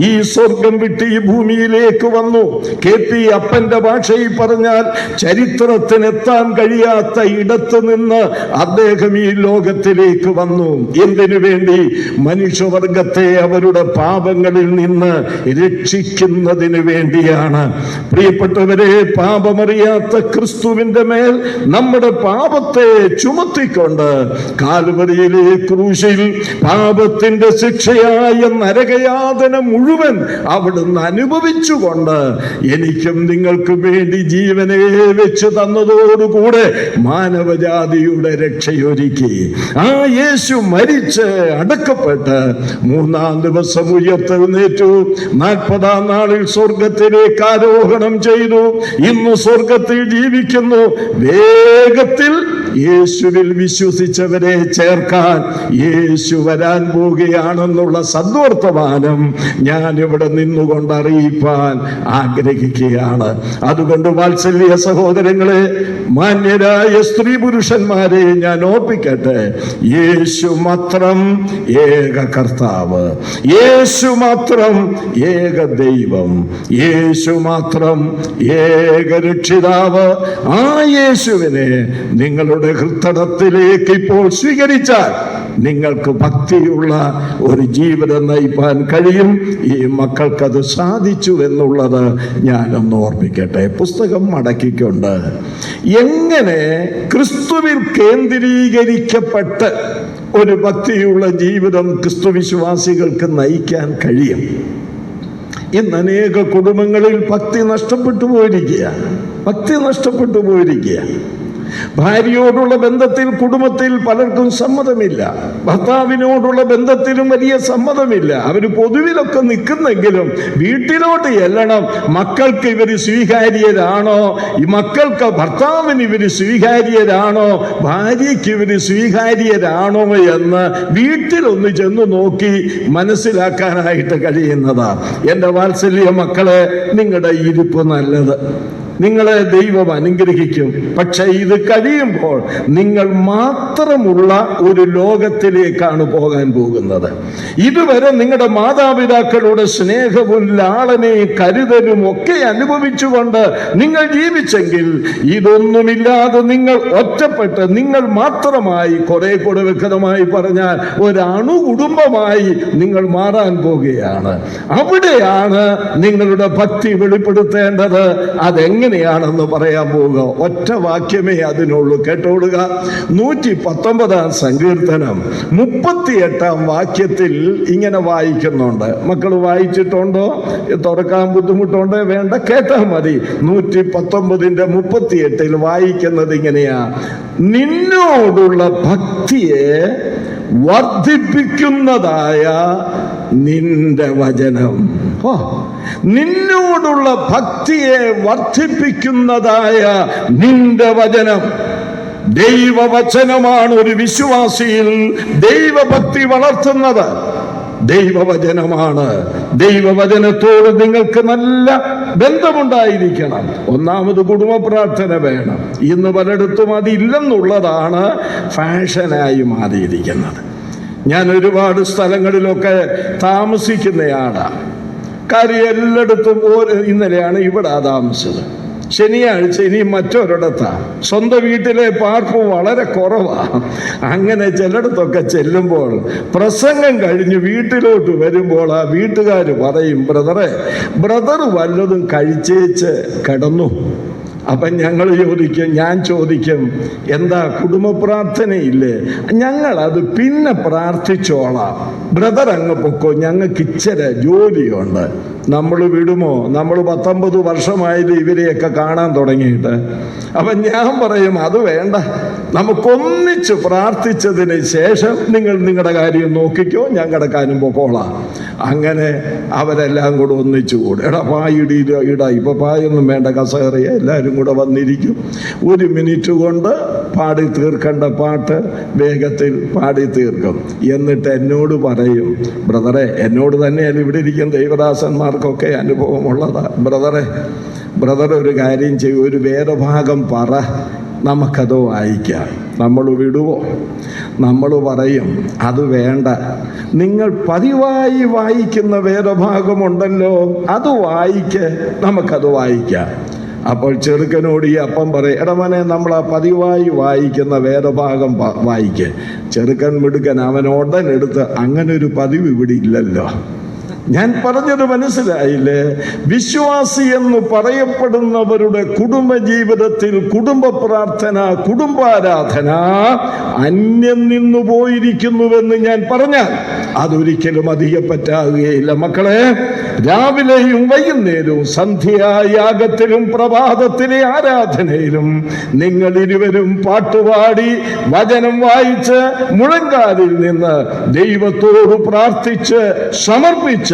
ഈ സ്വർഗം വിട്ട് ഈ ഭൂമിയിലേക്ക് വന്നു. KP അപ്പന്റെ ഭാഷയിൽ പറഞ്ഞാൽ ചരിത്രത്തിനെത്താൻ കഴിയാത്ത ഇടത്ത് നിന്ന് അദ്ദേഹം ഈ ലോകത്തിലേക്ക് വന്നു. എന്തിനു വേണ്ടി? മനുഷ്യവർഗത്തെ അവരുടെ പാപങ്ങളിൽ നിന്ന് രക്ഷിക്കുന്നതിന് വേണ്ടിയാണ്. പ്രിയപ്പെട്ടവരെ, പാപമറിയാത്ത ക്രിസ്തുവിന്റെ മേൽ നമ്മുടെ പാപത്തെ ചുമത്തിക്കൊണ്ട് കാൽവരിയിലെ ക്രൂശിൽ പാപത്തിന്റെ ശിക്ഷയായ നരകയാതന മുഴുവൻ അവിടുന്ന് അനുഭവിച്ചുകൊണ്ട് എനിക്കും നിങ്ങൾക്കും വേണ്ടി ജീവനെ വെച്ച് തന്നതോടുകൂടെ മാനവജാതിയുടെ രക്ഷയൊരുക്കി. ആ യേശു മരിച്ച് അടക്കപ്പെട്ട് 3-ാം ദിവസം ഉയർത്തെഴുന്നേറ്റു. 40-ാം നാളിൽ സ്വർഗത്തിലേക്ക് ആരോഹണം ചെയ്തു. ഇന്ന് സ്വർഗത്തിൽ ജീവിക്കുന്നു. വേഗത്തിൽ യേശുവിൽ വിശ്വസിച്ചവരെ ചേർക്കാൻ യേശു വരാൻ പോവുകയാണെന്നുള്ള സദ്വർത്തമാനം ഞാൻ ഇവിടെ നിന്നുകൊണ്ട് അറിയിപ്പാൻ ആഗ്രഹിക്കുകയാണ്. അതുകൊണ്ട് വാത്സല്യ സഹോദരങ്ങളെ, മാന്യരായ സ്ത്രീ പുരുഷന്മാരെ ഞാൻ ഓർപ്പിക്കട്ടെ, യേശു മാത്രം ഏക കർത്താവ്, യേശു മാത്രം ഏക ദൈവം, യേശു മാത്രം ഏക രക്ഷിതാവ്. ആ യേശുവിനെ നിങ്ങളുടെ ഹൃദയത്തിലേക്ക് ഇപ്പോൾ സ്വീകരിച്ചാൽ നിങ്ങൾക്ക് ഭക്തിയുള്ള ഒരു ജീവിതം നയിപ്പാൻ കഴിയും. ഈ മക്കൾക്കത് സാധിച്ചു എന്നുള്ളത് ഞാനൊന്ന് ഓർപ്പിക്കട്ടെ. പുസ്തകം മടക്കിക്കൊണ്ട് എങ്ങനെ ക്രിസ്തുവിൽ കേന്ദ്രീകരിക്കപ്പെട്ട് ഒരു ഭക്തിയുള്ള ജീവിതം ക്രിസ്തുവിശ്വാസികൾക്ക് നയിക്കാൻ കഴിയും. ഇന്ന് അനേക കുടുംബങ്ങളിൽ ഭക്തി നഷ്ടപ്പെട്ടു പോയിരിക്കുക. ഭാര്യയോടുള്ള ബന്ധത്തിൽ കുടുംബത്തിൽ പലർക്കും സമ്മതമില്ല. ഭർത്താവിനോടുള്ള ബന്ധത്തിലും വലിയ സമ്മതമില്ല. അവർ പൊതുവിലൊക്കെ നിൽക്കുന്നെങ്കിലും വീട്ടിലോട്ട് ചെല്ലണം. മക്കൾക്ക് ഇവർ സ്വീകാര്യരാണോ? ഈ മക്കൾക്ക് ഭർത്താവിന് ഇവർ സ്വീകാര്യരാണോ? ഭാര്യയ്ക്ക് ഇവർ സ്വീകാര്യരാണോ എന്ന് വീട്ടിലൊന്ന് ചെന്ന് നോക്കി മനസ്സിലാക്കാനായിട്ട് കഴിയുന്നതാ. എൻ്റെ വാത്സല്യ മക്കളെ, നിങ്ങളുടെ ഇരിപ്പ് നല്ലത്, നിങ്ങളെ ദൈവം അനുഗ്രഹിക്കും. പക്ഷെ ഇത് കഴിയുമ്പോൾ നിങ്ങൾ മാത്രമുള്ള ഒരു ലോകത്തിലേക്കാണ് പോകാൻ പോകുന്നത്. ഇതുവരെ നിങ്ങളുടെ മാതാപിതാക്കളുടെ സ്നേഹവും ലാളനയും കരുതലും ഒക്കെ അനുഭവിച്ചുകൊണ്ട് നിങ്ങൾ ജീവിച്ചെങ്കിൽ, ഇതൊന്നുമില്ലാതെ നിങ്ങൾ ഒറ്റപ്പെട്ട് നിങ്ങൾ മാത്രമായി, കുറെ കൂടെ വ്യക്തമായി പറഞ്ഞാൽ ഒരു അണുകുടുംബമായി നിങ്ങൾ മാറാൻ പോകുകയാണ്. അവിടെയാണ് നിങ്ങളുടെ ഭക്തി വെളിപ്പെടുത്തേണ്ടത്. അതെങ്ങനെയാണെന്ന് പറയാൻ പോവുക. ഒറ്റ വാക്യമേ അതിനുള്ളൂ, കേട്ടോളുക. 119-ാം സങ്കീർത്തനം 38-ാം വാക്യത്തിൽ ഇങ്ങനെ വായിക്കുന്നുണ്ട്. മക്കൾ വായിച്ചിട്ടുണ്ടോ? തുറക്കാൻ ബുദ്ധിമുട്ടുണ്ടോ? വേണ്ട, കേട്ടാൽ മതി. 119-ന്റെ 38-ൽ വായിക്കുന്നത് ഇങ്ങനെയാ: നിന്നോടുള്ള ഭക്തിയെ വർദ്ധിപ്പിക്കുന്നതായ നിന്റെ വചനം. നിന്നോടുള്ള ഭക്തിയെ വർദ്ധിപ്പിക്കുന്നതായ നിന്റെ വചനം. ദൈവവചനമാണ് ഒരു വിശ്വാസിയിൽ ദൈവഭക്തി വളർത്തുന്നത്. ദൈവവചനമാണ്. ദൈവവചനത്തോട് നിങ്ങൾക്ക് നല്ല ബന്ധമുണ്ടായിരിക്കണം. ഒന്നാമത് കുടുംബ പ്രാർത്ഥന വേണം. ഇന്ന് പലയിടത്തും അതില്ലെന്നുള്ളതാണ് ഫാഷനായി മാറിയിരിക്കുന്നത്. ഞാൻ ഒരുപാട് സ്ഥലങ്ങളിലൊക്കെ താമസിക്കുന്നയാളാണ്. കാര്യം എല്ലായിടത്തും ഇന്നലെയാണ് ഇവിടെ താമസിച്ചത്. ശനിയാഴ്ച ഇനി മറ്റൊരിടത്താണ്. സ്വന്തം വീട്ടിലെ പാർപ്പ് വളരെ കുറവാണ്. അങ്ങനെ ചിലയിടത്തൊക്കെ ചെല്ലുമ്പോൾ പ്രസംഗം കഴിഞ്ഞ് വീട്ടിലോട്ട് വരുമ്പോൾ ആ വീട്ടുകാർ പറയും, ബ്രദർ വല്ലതും കഴിച്ചേച്ച് കിടന്നു. അപ്പം ഞാൻ ചോദിക്കും, എന്താ കുടുംബ പ്രാർത്ഥനയില്ലേ? ഞങ്ങളത് പിന്നെ പ്രാർത്ഥിച്ചോളാം, ബ്രദർ അങ്ങ് പൊക്കോ, ഞങ്ങൾക്ക് ഇച്ചിരി ജോലിയുണ്ട്. നമ്മൾ വിടുമോ? നമ്മൾ 19 വർഷമായാലും ഇവരെയൊക്കെ കാണാൻ തുടങ്ങിയിട്ട്. അപ്പം ഞാൻ പറയും, അത് വേണ്ട, നമുക്കൊന്നിച്ച് പ്രാർത്ഥിച്ചതിന് ശേഷം നിങ്ങൾ നിങ്ങളുടെ കാര്യം നോക്കിക്കോ, ഞാൻ കിടക്കാനും പൊക്കോളാം. അങ്ങനെ അവരെല്ലാം കൂടെ ഒന്നിച്ചു കൂടും. എടാ പായിടാ, ഇപ്പൊ പായൊന്നും വേണ്ട, കസേറിയ എല്ലാവരും കൂടെ വന്നിരിക്കും. 1 മിനിറ്റ് കൊണ്ട് പാടി തീർക്കേണ്ട പാട്ട് വേഗത്തിൽ പാടി തീർക്കും. എന്നിട്ട് എന്നോട് പറയും, ബ്രദറെ, എന്നോട് തന്നെയല്ല ഇവിടെ ഇരിക്കുന്ന ദൈവദാസന്മാർക്കൊക്കെ അനുഭവമുള്ളതാ, ബ്രദറെ ബ്രദർ ഒരു കാര്യം ചെയ്യും, ഒരു വേദഭാഗം പറ, നമുക്കത് വായിക്കാം. നമ്മൾ വിടുവോ? നമ്മൾ പറയും അത് വേണ്ട, നിങ്ങൾ പതിവായി വായിക്കുന്ന വേദഭാഗമുണ്ടല്ലോ അത് വായിക്ക്, നമുക്കത് വായിക്കാം. അപ്പോൾ ചെറുക്കനോട് ഈ അപ്പം പറയും, എടമനെ നമ്മൾ ആ പതിവായി വായിക്കുന്ന വേദഭാഗം വായിക്ക്. ചെറുക്കൻ മിടുക്കൻ, അവൻ ഉടനെടുത്ത് അങ്ങനെ ഒരു പതിവ് ഇവിടെ ഇല്ലല്ലോ. ഞാൻ പറഞ്ഞത് മനസ്സിലായില്ലേ? വിശ്വാസി എന്ന് പറയപ്പെടുന്നവരുടെ കുടുംബജീവിതത്തിൽ കുടുംബ പ്രാർത്ഥന, കുടുംബാരാധന അന്യം നിന്നു പോയിരിക്കുന്നുവെന്ന് ഞാൻ പറഞ്ഞാൽ അതൊരിക്കലും അധികപ്പറ്റാകുകയില്ല. മക്കളെ, രാവിലെയും വൈകുന്നേരവും സന്ധ്യായാഗത്തിലും പ്രഭാതത്തിലെ ആരാധനയിലും നിങ്ങൾ ഇരുവരും പാട്ടുപാടി വചനം വായിച്ച് മുഴങ്കാലിൽ നിന്ന് ദൈവത്തോട് പ്രാർത്ഥിച്ച് സമർപ്പിച്ച്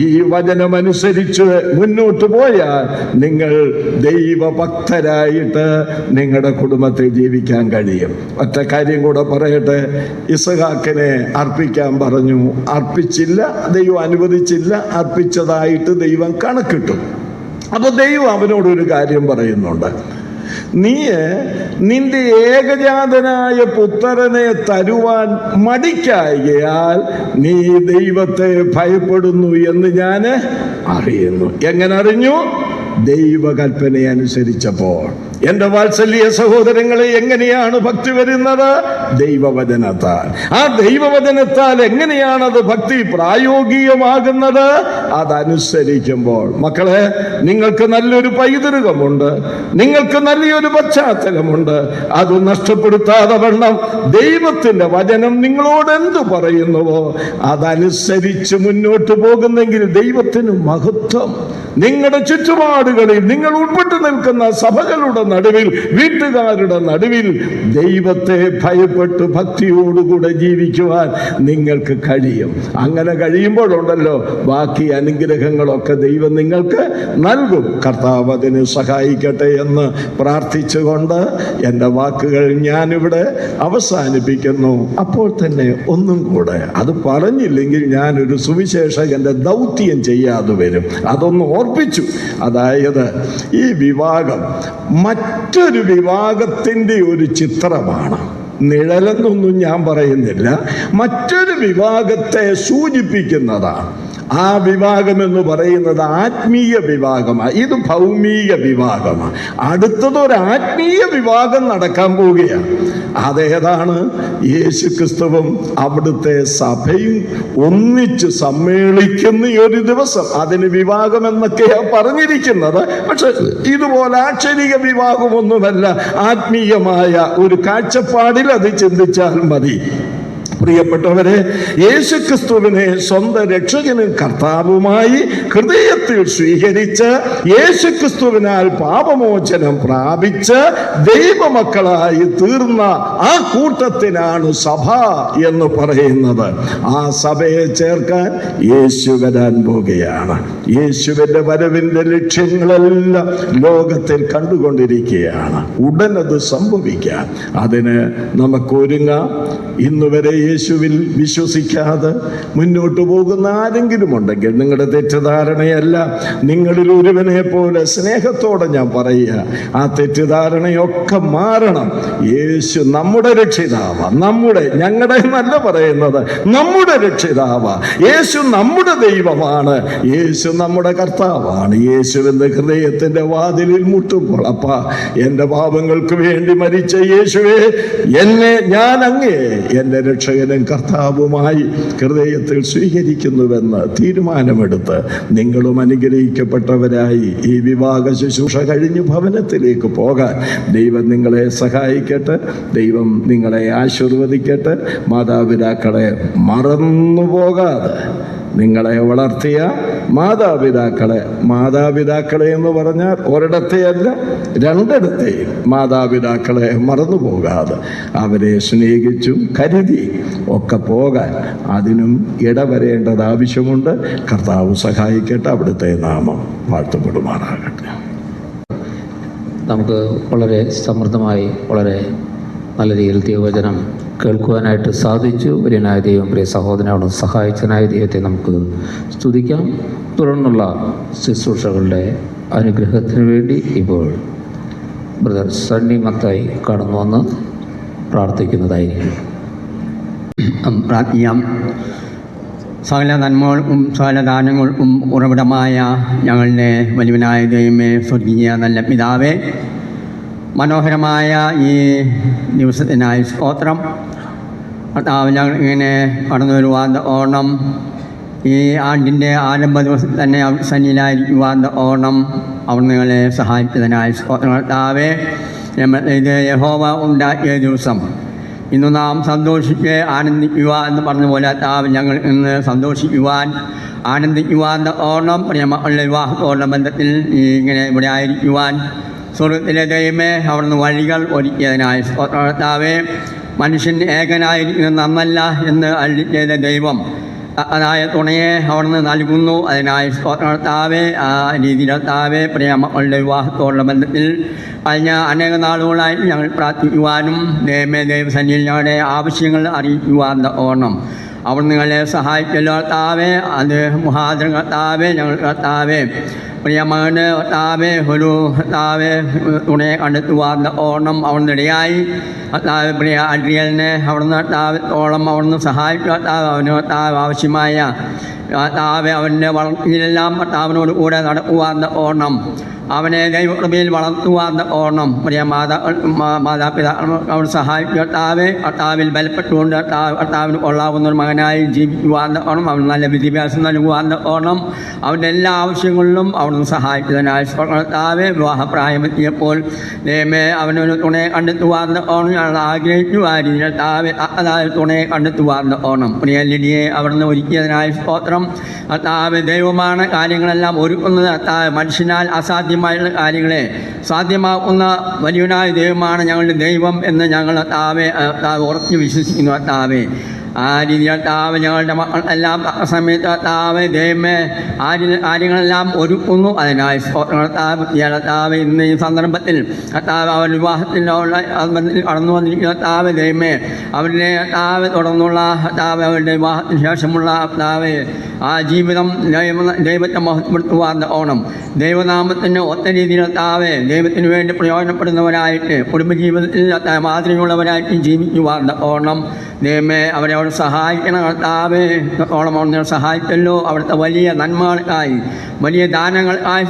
ഈ വചനമനുസരിച്ച് മുന്നോട്ട് പോയാൽ നിങ്ങൾ ദൈവഭക്തരായിട്ട് നിങ്ങളുടെ കുടുംബത്തിൽ ജീവിക്കാൻ കഴിയും. ഒറ്റ കാര്യം കൂടെ പറയട്ടെ. ഇസഹാക്കിനെ അർപ്പിക്കാൻ പറഞ്ഞു, അർപ്പിച്ചില്ല, ദൈവം അനുവദിച്ചില്ല. അർപ്പിച്ചതായിട്ട് ദൈവം കണക്കിട്ടു. അപ്പൊ ദൈവം അവനോടൊരു കാര്യം പറയുന്നുണ്ട്, നീ നിന്റെ ഏകജാതനായ പുത്രനെ തരുവാൻ മടിക്കായകയാൽ നീ ദൈവത്തെ ഭയപ്പെടുന്നു എന്ന് ഞാൻ അറിയുന്നു. എങ്ങനെ അറിഞ്ഞു? ദൈവകൽപ്പന അനുസരിച്ചപ്പോൾ. എൻ്റെ വാത്സല്യ സഹോദരങ്ങളെ, എങ്ങനെയാണ് ഭക്തി വരുന്നത്? ദൈവവചനത്താൽ. ആ ദൈവവചനത്താൽ എങ്ങനെയാണത് ഭക്തി പ്രായോഗികമാകുന്നത്? അതനുസരിക്കുമ്പോൾ. മക്കളെ, നിങ്ങൾക്ക് നല്ലൊരു പൈതൃകമുണ്ട്, നിങ്ങൾക്ക് നല്ലൊരു പശ്ചാത്തലമുണ്ട്. അത് നഷ്ടപ്പെടുത്താതെ വണ്ണം ദൈവത്തിൻ്റെ വചനം നിങ്ങളോട് എന്തു പറയുന്നുവോ അതനുസരിച്ച് മുന്നോട്ട് പോകുന്നെങ്കിൽ ദൈവത്തിന് മഹത്വം. നിങ്ങളുടെ ചുറ്റുപാടുകളിൽ നിങ്ങൾ ഉൾപ്പെട്ടു നിൽക്കുന്ന സഭകളുടെ നടുവിൽ, വീട്ടുകാരുടെ നടുവിൽ ദൈവത്തെ ഭയപ്പെട്ട് ഭക്തിയോടുകൂടെ ജീവിക്കുവാൻ നിങ്ങൾക്ക് കഴിയും. അങ്ങനെ കഴിയുമ്പോഴുണ്ടല്ലോ ബാക്കി അനുഗ്രഹങ്ങളൊക്കെ ദൈവം നിങ്ങൾക്ക് നൽകും. കർത്താവ് അതിന് സഹായിക്കട്ടെ എന്ന് പ്രാർത്ഥിച്ചുകൊണ്ട് എൻ്റെ വാക്കുകൾ ഞാനിവിടെ അവസാനിപ്പിക്കുന്നു. അപ്പോൾ തന്നെ ഒന്നും കൂടെ, അത് പറഞ്ഞില്ലെങ്കിൽ ഞാനൊരു സുവിശേഷകന്റെ ദൗത്യം ചെയ്യാതെ വരും. അതൊന്ന് ഓർപ്പിച്ചു. അതായത് ഈ വിവാഹം മറ്റൊരു വിവാഹത്തിൻ്റെ ഒരു ചിത്രമാണ്. നിഴലെന്നൊന്നും ഞാൻ പറയുന്നില്ല, മറ്റൊരു വിവാഹത്തെ സൂചിപ്പിക്കുന്നതാണ്. ആ വിവാഹം എന്ന് പറയുന്നത് ആത്മീയ വിവാഹമാണ്. ഇത് ഭൗമിക വിവാഹമാണ്. അടുത്തതൊരു ആത്മീയ വിവാഹം നടക്കാൻ പോവുകയാണ്. അതേതാണ്? യേശു ക്രിസ്തുവും അവിടുത്തെ സഭയും ഒന്നിച്ച് സമ്മേളിക്കുന്ന ഒരു ദിവസം. അതിന് വിവാഹം എന്നൊക്കെയാണ് പറഞ്ഞിരിക്കുന്നത്. പക്ഷെ ഇതുപോലെ ആക്ഷരിക വിവാഹമൊന്നുമല്ല. ആത്മീയമായ ഒരു കാഴ്ചപ്പാടിൽ അത് ചിന്തിച്ചാൽ മതി. പ്രിയപ്പെട്ടവരെ, യേശുക്രിസ്തുവിനെ സ്വന്തം രക്ഷകനും കർത്താവുമായി ഹൃദയത്തിൽ സ്വീകരിച്ച് യേശുക്രിസ്തുവിനാൽ പാപമോചനം പ്രാപിച്ച് ദൈവമക്കളായി തീർന്ന ആ കൂട്ടത്തിനാണ് സഭ എന്ന് പറയുന്നത്. ആ സഭയെ ചേർക്കാൻ യേശു വരാൻ പോകുകയാണ്. യേശുവിന്റെ വരവിന്റെ ലക്ഷ്യങ്ങളെല്ലാം ലോകത്തിൽ കണ്ടുകൊണ്ടിരിക്കുകയാണ്. ഉടനത് സംഭവിക്കാൻ അതിന് നമുക്ക് ഒരുങ്ങാം. ഇന്നുവരെ യേശുവിൽ വിശ്വസിക്കാതെ മുന്നോട്ട് പോകുന്ന ആരെങ്കിലും ഉണ്ടെങ്കിൽ നിങ്ങളുടെ തെറ്റിദ്ധാരണയല്ല, നിങ്ങളിൽ ഒരുവനെ പോലെ സ്നേഹത്തോടെ ഞാൻ പറയുക, ആ തെറ്റിദ്ധാരണയൊക്കെ മാറണം. യേശു നമ്മുടെ രക്ഷിതാവ, ഞങ്ങളുടെ നല്ല പറയുന്നത്, നമ്മുടെ രക്ഷിതാവ. യേശു നമ്മുടെ ദൈവമാണ്, യേശു നമ്മുടെ കർത്താവാണ്. യേശുവിന്റെ ഹൃദയത്തിന്റെ വാതിലിൽ മുട്ടുമ്പോൾ, അപ്പാ എൻ്റെ പാപങ്ങൾക്ക് വേണ്ടി മരിച്ച യേശുവേ, ഞാൻ അങ്ങേ എൻ്റെ രക്ഷകനും കർത്താവുമായി ഹൃദയത്തിൽ സ്വീകരിക്കുന്നുവെന്ന് തീരുമാനമെടുത്ത് നിങ്ങളും അനുഗ്രഹിക്കപ്പെട്ടവരായി ഈ വിവാഹ ശുശ്രൂഷ കഴിഞ്ഞ് ഭവനത്തിലേക്ക് പോകാൻ ദൈവം നിങ്ങളെ സഹായിക്കട്ടെ. ദൈവം നിങ്ങളെ ആശീർവദിക്കട്ടെ. മാതാപിതാക്കളെ മറന്നു പോകാതെ നിങ്ങളെ വളർത്തിയ മാതാപിതാക്കളെ എന്ന് പറഞ്ഞാൽ ഒരിടത്തെയല്ല, രണ്ടിടത്തെയും മാതാപിതാക്കളെ മറന്നു പോകാതെ അവരെ സ്നേഹിച്ചും കരുതി ഒക്കെ പോകാൻ അതിനും ഇടവരേണ്ടത് ആവശ്യമുണ്ട്. കർത്താവ് സഹായിക്കട്ടെ. അവിടുത്തെ നാമം വാഴ്ത്തപ്പെടുമാറാകട്ടെ. നമുക്ക് വളരെ സമൃദ്ധമായി വളരെ നല്ല രീതിയിൽ ദൈവവചനം കേൾക്കുവാനായിട്ട് സാധിച്ചു. വലിയനായ ദൈവം പ്രിയ സഹോദരനോട് സഹായിച്ചനായ ദൈവത്തെ നമുക്ക് സ്തുതിക്കാം. തുടർന്നുള്ള ശുശ്രൂഷകളുടെ അനുഗ്രഹത്തിന് വേണ്ടി ഇപ്പോൾ ബ്രദർ സണ്ണി മത്തായി കടന്നു വന്ന് പ്രാർത്ഥിക്കുന്നതായിരിക്കും. പ്രാർത്ഥിക്കാം. സകല നന്മകൾക്കും സകല ദാനങ്ങൾക്കും ഉറവിടമായ ഞങ്ങളുടെ വലിയവനായ ദൈവമേ, സ്വർഗീയ നല്ല പിതാവേ, മനോഹരമായ ഈ ദിവസത്തിനായി സ്തോത്രം. കർത്താവ്, ഞങ്ങൾ ഇങ്ങനെ കടന്നു വരുവാൻ ഓണം, ഈ ആണ്ടിൻ്റെ ആരംഭ ദിവസത്തിൽ തന്നെ സന്നിയിലായിരിക്കുവാൻ ഓണം അവർ നിങ്ങളെ സഹായിച്ചതിനായി സ്തോത്രം. കർത്താവേ, ഇത് യഹോവ ഉണ്ടാക്കിയ ദിവസം, ഇന്ന് നാം സന്തോഷിച്ച് ആനന്ദിക്കുക എന്ന് പറഞ്ഞ പോലെ കർത്താവ്, ഞങ്ങൾ ഇന്ന് സന്തോഷിക്കുവാൻ ആനന്ദിക്കുവാൻ ഓണം പ്രിയമക്കളുടെ വിവാഹത്തോടുള്ള ബന്ധത്തിൽ ഇങ്ങനെ ഇവിടെ ആയിരിക്കുവാൻ സ്വർഗത്തിലെ ദൈവമേ അവിടുന്ന് വഴികൾ ഒരുക്കിയതിനായി കർത്താവേ, മനുഷ്യൻ ഏകനായിരിക്കുന്നത് നന്നല്ല എന്ന് അരുളി ചെയ്ത ദൈവം അതായ തുണയെ അവിടുന്ന് നൽകുന്നു. അതിനായി കർത്താവേ, ആ രീതിയിൽ കർത്താവേ, പ്രിയമക്കളുടെ വിവാഹത്തോടുള്ള ബന്ധത്തിൽ കഴിഞ്ഞ അനേക നാളുകളായി ഞങ്ങൾ പ്രാർത്ഥിക്കുവാനും ദൈവസന്നിധിയിൽ ഞങ്ങളുടെ ആവശ്യങ്ങൾ അറിയിക്കുവാൻ ഓണം അവർ നിങ്ങളെ സഹായിക്കല്ലോ കർത്താവേ. അത് മുഖാന്തരം കർത്താവേ, ഞങ്ങൾ കർത്താവേ പ്രിയമകന് കർത്താവേ ഒരു കർത്താവേ തുണയെ കണ്ടെത്തുവാൻ ഓണം അവിടുന്നിടയായി. കർത്താവ് പ്രിയ അഡ്രിയലിനെ അവിടുന്ന് കർത്താവോളം അവിടുന്ന് സഹായിക്കുക കർത്താവ്. അവന് കർത്താവ് ആവശ്യമായ കർത്താവ് അവൻ്റെ വളർച്ചയിലെല്ലാം കർത്താവിനോട് കൂടെ നടക്കുവാൻ ഓണം, അവനെ ദൈവകൃപയിൽ വളർത്തുവാൻ ഓണം പ്രിയ മാതാപിതാക്കൾ അവർ സഹായിക്കുക കർത്താവെ. കർത്താവിൽ ബലപ്പെട്ടുകൊണ്ട് കർത്താവിന് കൊള്ളാവുന്ന ഒരു മകനായി ജീവിക്കുവാൻ ഓണം, അവന് നല്ല വിദ്യാഭ്യാസം നൽകുവാൻ ഓണം, അവൻ്റെ എല്ലാ ആവശ്യങ്ങളിലും അവിടുന്ന് സഹായിച്ചതിനായി കർത്താവെ. വിവാഹപ്രായമെത്തിയപ്പോൾ ദൈവമേ അവനൊരു തുണയെ കണ്ടെത്തുവാൻ ഓണം ഞങ്ങൾ ആഗ്രഹിച്ചു. ആ രീതിയിൽ കർത്താവെ അതായത് തുണയെ കണ്ടെത്തുവാൻ ഓണം പ്രിയ ലിഡിയെ അവിടുന്ന് ഒരുക്കിയതിനായി സ്തോത്രം. കർത്താവ് ദൈവമാണ് കാര്യങ്ങളെല്ലാം ഒരുക്കുന്നത്. കർത്താവ് മനുഷ്യനാൽ അസാധ്യമായുള്ള കാര്യങ്ങളെ സാധ്യമാക്കുന്ന വലിയവനായ ദൈവമാണ് ഞങ്ങളുടെ ദൈവം എന്ന് ഞങ്ങൾ കർത്താവെ ഉറച്ചു വിശ്വസിക്കുന്നു. കർത്താവെ ആ രീതിയിൽ കർത്താവ് ഞങ്ങളുടെ മക്കൾ എല്ലാം സമയത്ത് കർത്താവ് ദൈവമേ കാര്യങ്ങളെല്ലാം ഒരുക്കുന്നു. അതിനായി കർത്താവ് ഇന്ന് ഈ സന്ദർഭത്തിൽ കർത്താവ് അവർ വിവാഹത്തിലുള്ള കടന്നു വന്നിരിക്കുന്ന കർത്താവ് ദൈവമേ അവരുടെ കർത്താവ് തുടർന്നുള്ള കർത്താവ് അവരുടെ വിവാഹത്തിന് ശേഷമുള്ള കർത്താവ് ആ ജീവിതം ദൈവത്തെ മഹത്വപ്പെടുത്തുവാൻ ഓണം ദൈവനാമത്തിന് ഒത്ത രീതിയിൽ കർത്താവ് ദൈവത്തിന് വേണ്ടി പ്രയോജനപ്പെടുന്നവരായിട്ട് കുടുംബജീവിതത്തിൽ മാതൃകയുള്ളവരായിട്ട് ജീവിക്കുവാൻ ഓണം ദൈവമേ അവരെ അവിടെ സഹായിക്കണം കർത്താവേ. ഓണം അവിടെ സഹായിക്കല്ലോ. അവിടുത്തെ വലിയ നന്മകൾക്കായി വലിയ ദാനങ്ങൾക്കായി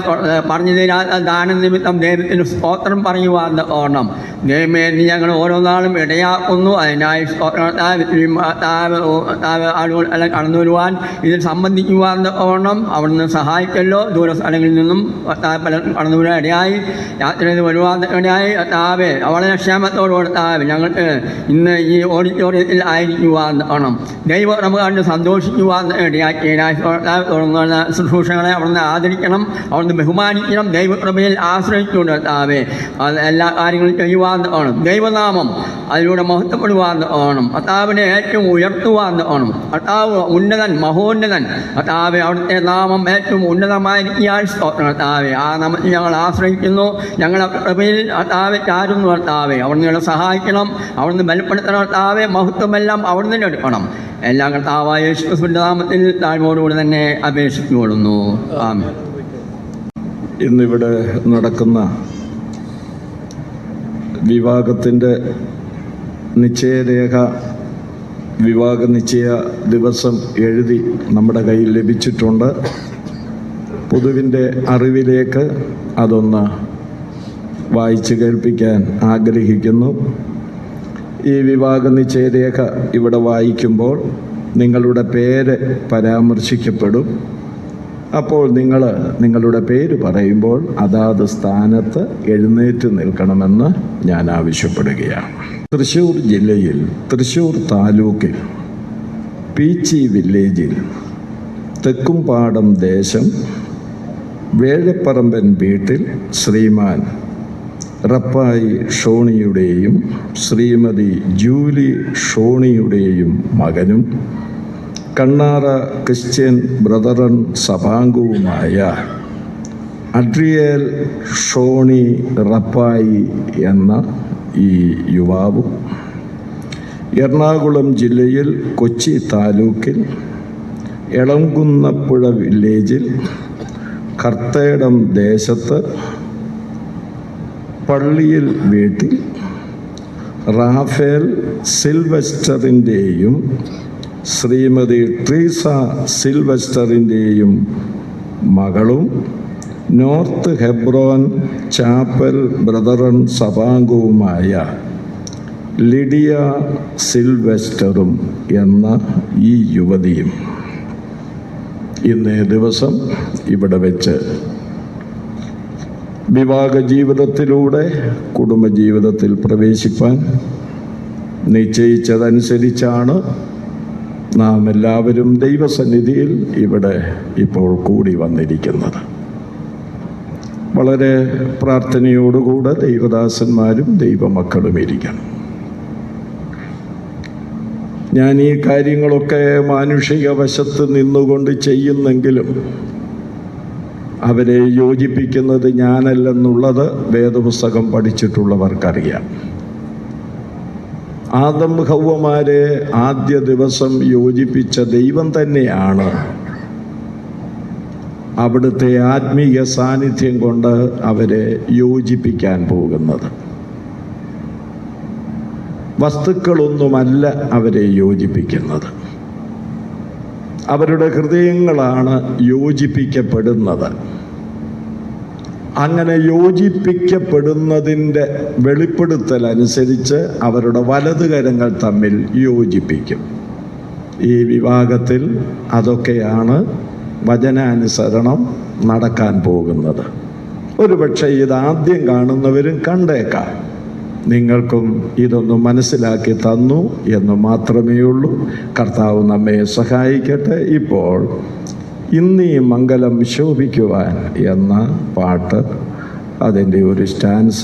പറഞ്ഞു തരാത്ത ദാന നിമിത്തം ദൈവത്തിന് സ്തോത്രം പറയുവാൻ ഓണം ദൈവമേ നീ ഞങ്ങൾ ഓരോ നാളും ഇടയാക്കുന്നു. അതിനായി ആളുകൾ എല്ലാം കടന്നു വരുവാൻ ഇതിൽ സംബന്ധിക്കുവാൻ ഓണം അവിടുന്ന് സഹായിക്കല്ലോ. ദൂര സ്ഥലങ്ങളിൽ നിന്നും കടന്നു വരാൻ ഇടയായി യാത്ര ചെയ്ത് വരുവാൻ ഇടയായി കർത്താവേ. വളരെ ക്ഷേമത്തോട് കർത്താവേ ഞങ്ങൾക്ക് ഇന്ന് ഈ ഓഡിറ്റോറിയത്തിൽ ആയിരിക്കുവാൻ ഓണം ദൈവം നമുക്ക് കണ്ട് സന്തോഷിക്കുവാൻ ഇടയാക്കിയതിനായി തുടർന്നുള്ള ശുശ്രൂഷകളെ അവിടുന്ന് ആദരിക്കണം, അവിടുന്ന് ബഹുമാനിക്കണം. ദൈവകൃപയിൽ ആശ്രയിച്ചുകൊണ്ട് കർത്താവേ അത് എല്ലാ കാര്യങ്ങളും ചെയ്യുവാൻ ഓണം ദൈവനാമം അതിലൂടെ മഹത്വപ്പെടുവാൻ ഓണം കർത്താവിനെ ഏറ്റവും ഉയർത്തുവാൻ ഓണം. കർത്താവ് ഉന്നതൻ മഹോന്നതൻ കർത്താവെ അവിടുത്തെ നാമം ഏറ്റവും ഉന്നതമായിരിക്കാൻ കർത്താവെ ആ നാമത്തിൽ ഞങ്ങൾ ആശ്രയിക്കുന്നു. ഞങ്ങളെ കൃപയിൽ കർത്താവെ ചാരുന്നു കർത്താവെ. അവിടുന്ന് ഞങ്ങളെ സഹായിക്കണം, അവിടുന്ന് ബലപ്പെടുത്തണം കർത്താവെ. മഹത്വമെല്ലാം അവിടുന്ന് എടുക്കണം. എല്ലാ കർത്താവായ യേശുക്രിസ്തുവിന്റെ നാമത്തിൽ താഴ്മയോടുകൂടി തന്നെ അപേക്ഷിച്ചുകൊള്ളുന്നു. ആമേൻ. ഇന്നിവിടെ നടക്കുന്ന വിവാഹത്തിൻ്റെ നിശ്ചയരേഖ വിവാഹ നിശ്ചയ ദിവസം എഴുതി നമ്മുടെ കയ്യിൽ ലഭിച്ചിട്ടുണ്ട്. പൊതുവിൻ്റെ അറിവിലേക്ക് അതൊന്ന് വായിച്ച് കേൾപ്പിക്കാൻ ആഗ്രഹിക്കുന്നു. ഈ വിവാഹ നിശ്ചയരേഖ ഇവിടെ വായിക്കുമ്പോൾ നിങ്ങളുടെ പേര് പരാമർശിക്കപ്പെടും. അപ്പോൾ നിങ്ങളുടെ പേര് പറയുമ്പോൾ അതാത് സ്ഥാനത്ത് എഴുന്നേറ്റ് നിൽക്കണമെന്ന് ഞാൻ ആവശ്യപ്പെടുകയാണ്. തൃശ്ശൂർ ജില്ലയിൽ തൃശ്ശൂർ താലൂക്കിൽ പീച്ചി വില്ലേജിൽ തെക്കുംപാടം ദേശം വേഴപ്പറമ്പൻ വീട്ടിൽ ശ്രീമാൻ റപ്പായി ഷോണിയുടെയും ശ്രീമതി ജൂലി ഷോണിയുടെയും മകനും കണ്ണാറ ക്രിസ്ത്യൻ ബ്രദറൻ സഭാംഗവുമായ അഡ്രിയേൽ ഷോണി റപ്പായി എന്ന ഈ യുവാവും എറണാകുളം ജില്ലയിൽ കൊച്ചി താലൂക്കിൽ എളംകുന്നപ്പുഴ വില്ലേജിൽ കർത്തേടം ദേശത്ത് പള്ളിയിൽ വീട്ടിൽ റാഫേൽ സിൽവസ്റ്ററിൻ്റെയും ശ്രീമതി ട്രീസ സിൽവസ്റ്ററിൻ്റെയും മകളും നോർത്ത് ഹെബ്രോൻ ചാപ്പൽ ബ്രദറൻ സഭാംഗവുമായ ലിഡിയ സിൽവസ്റ്ററും എന്ന ഈ യുവതിയും ഇന്നേ ദിവസം ഇവിടെ വെച്ച് വിവാഹ ജീവിതത്തിലൂടെ കുടുംബജീവിതത്തിൽ പ്രവേശിപ്പാൻ നിശ്ചയിച്ചതനുസരിച്ചാണ് നാം എല്ലാവരും ദൈവസന്നിധിയിൽ ഇവിടെ ഇപ്പോൾ കൂടി വന്നിരിക്കുന്നത്. വളരെ പ്രാർത്ഥനയോടുകൂടെ ദൈവദാസന്മാരും ദൈവമക്കളും ഇരിക്കണം. ഞാൻ ഈ കാര്യങ്ങളൊക്കെ മാനുഷിക വശത്ത് നിന്നുകൊണ്ട് ചെയ്യുന്നെങ്കിലും അവരെ യോജിപ്പിക്കുന്നത് ഞാനല്ലെന്നുള്ളത് വേദപുസ്തകം പഠിച്ചിട്ടുള്ളവർക്കറിയാം. ആദം ഹവ്വമാരെ ആദ്യ ദിവസം യോജിപ്പിച്ച ദൈവം തന്നെയാണ് അവിടുത്തെ ആത്മീയ സാന്നിധ്യം കൊണ്ട് അവരെ യോജിപ്പിക്കാൻ പോകുന്നത്. വസ്തുക്കളൊന്നുമല്ല അവരെ യോജിപ്പിക്കുന്നത്, അവരുടെ ഹൃദയങ്ങളാണ് യോജിപ്പിക്കപ്പെടുന്നത്. അങ്ങനെ യോജിപ്പിക്കപ്പെടുന്നതിൻ്റെ വെളിപ്പെടുത്തൽ അനുസരിച്ച് അവരുടെ വലതുകരങ്ങൾ തമ്മിൽ യോജിപ്പിക്കും. ഈ വിവാഹത്തിൽ അതൊക്കെയാണ് വചനാനുസരണം നടക്കാൻ പോകുന്നത്. ഒരുപക്ഷെ ഇതാദ്യം കാണുന്നവരും കണ്ടേക്കാം. നിങ്ങൾക്കും ഇതൊന്ന് മനസ്സിലാക്കി തന്നു എന്ന് മാത്രമേ ഉള്ളൂ. കർത്താവ് നമ്മെ സഹായിക്കട്ടെ. ഇപ്പോൾ ഇന്നീ മംഗലം ശോഭിക്കുവാൻ എന്ന പാട്ട്, അതിൻ്റെ ഒരു സ്റ്റാൻസ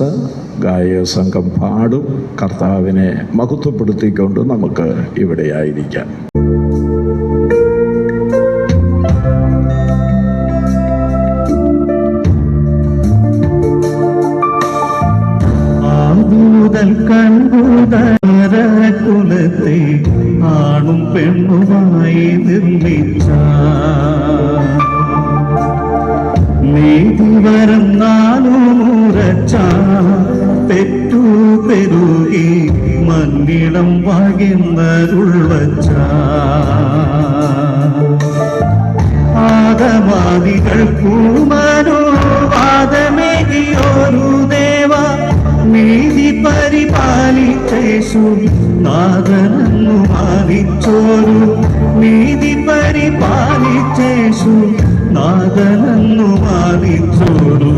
ഗായക സംഘം പാടും. കർത്താവിനെ മഹത്വപ്പെടുത്തിക്കൊണ്ട് നമുക്ക് ഇവിടെയായിരിക്കാം. കുലത്തെ ആണും പെണ്ണുമായി നിർമ്മിച്ച നീതിവരം നാലുമുറച്ച പെറ്റു പെരുകി മന്നിടം വകിന്നരുൾവച്ച ആദമാദികൾ പൂമനോ ആദമേകിയോരു ദേവ നീതി പരിപാലിച്ചേശു നാഥനന്നു മാനിച്ചോരു നീതി പരിപാലിച്ചേശു നാഥനന്നു മാനിച്ചോരു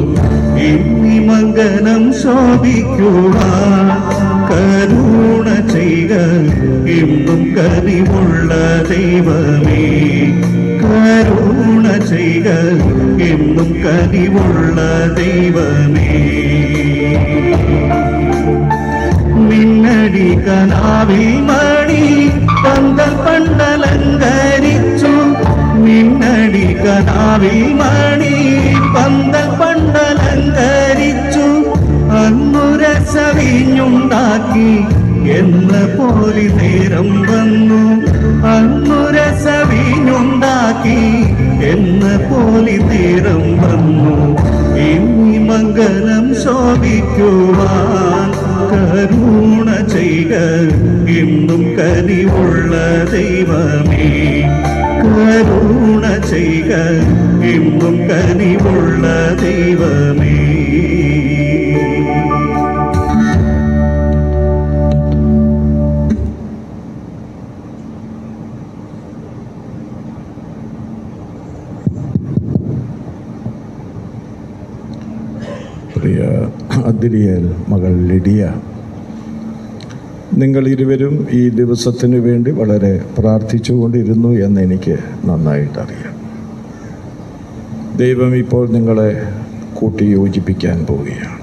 ഇന്നി മംഗലം ശോഭിക്കുവാൻ കരുണ ചെയ്യുക എന്നും കനിവുള്ള ദൈവമേ. കരുണ ചെയ്യുക എന്നും കനിവുള്ള ദൈവമേ. മിന്നടി കനാവിൽ മണി പന്തൽ പണ്ടലങ്കരിച്ചു മിന്നടി കനാവിൽ മണി പന്തൽ പണ്ടലങ്കരിച്ചു അന്നു രസവിഞ്ഞുണ്ടാക്കി എന്ന പോലെ നേരം വന്നു അന്നു രസവിഞ്ഞുണ്ടാക്കി എന്ന പോലെ നേരം വന്നു ഇന്നി മംഗലം ശോഭിക്കുവാൻ കരുണ ചെയ്യുക എന്നും കനിവുള്ള ദൈവമേ. കരുണ ചെയ്യുക എന്നും കനിവുള്ള ദൈവമേ. പ്രിയ അദ്രിയേൽ മകൾ ലിഡിയ, നിങ്ങൾ ഇരുവരും ഈ ദിവസത്തിന് വേണ്ടി വളരെ പ്രാർത്ഥിച്ചുകൊണ്ടിരുന്നു എന്നെനിക്ക് നന്നായിട്ടറിയാം. ദൈവം ഇപ്പോൾ നിങ്ങളെ കൂട്ടി യോജിപ്പിക്കാൻ പോവുകയാണ്.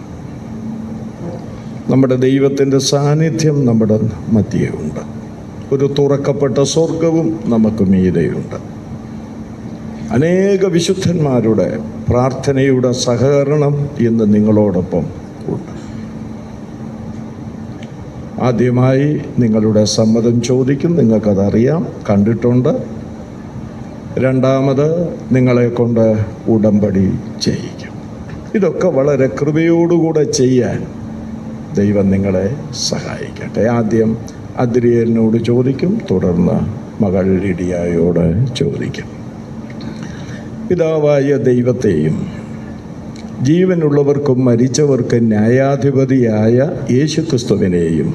നമ്മുടെ ദൈവത്തിൻ്റെ സാന്നിധ്യം നമ്മുടെ മധ്യേ ഉണ്ട്. ഒരു തുറക്കപ്പെട്ട സ്വർഗവും നമുക്ക് മീതെയുണ്ട്. അനേക വിശുദ്ധന്മാരുടെ പ്രാർത്ഥനയുടെ സഹകരണം ഇന്ന് നിങ്ങളോടൊപ്പം ഉണ്ട്. ആദ്യമായി നിങ്ങളുടെ സമ്മതം ചോദിക്കും. നിങ്ങൾക്കതറിയാം, കണ്ടിട്ടുണ്ട്. രണ്ടാമത് നിങ്ങളെ കൊണ്ട് ഉടമ്പടി ചെയ്യിക്കും. ഇതൊക്കെ വളരെ കൃപയോടുകൂടെ ചെയ്യാൻ ദൈവം നിങ്ങളെ സഹായിക്കട്ടെ. ആദ്യം അദ്രിയേലിനോട് ചോദിക്കും, തുടർന്ന് മകൾ ലിഡിയായോട് ചോദിക്കും. പിതാവായ ദൈവത്തെയും ജീവനുള്ളവർക്കും മരിച്ചവർക്കും ന്യായാധിപതിയായ യേശുക്രിസ്തുവിനെയും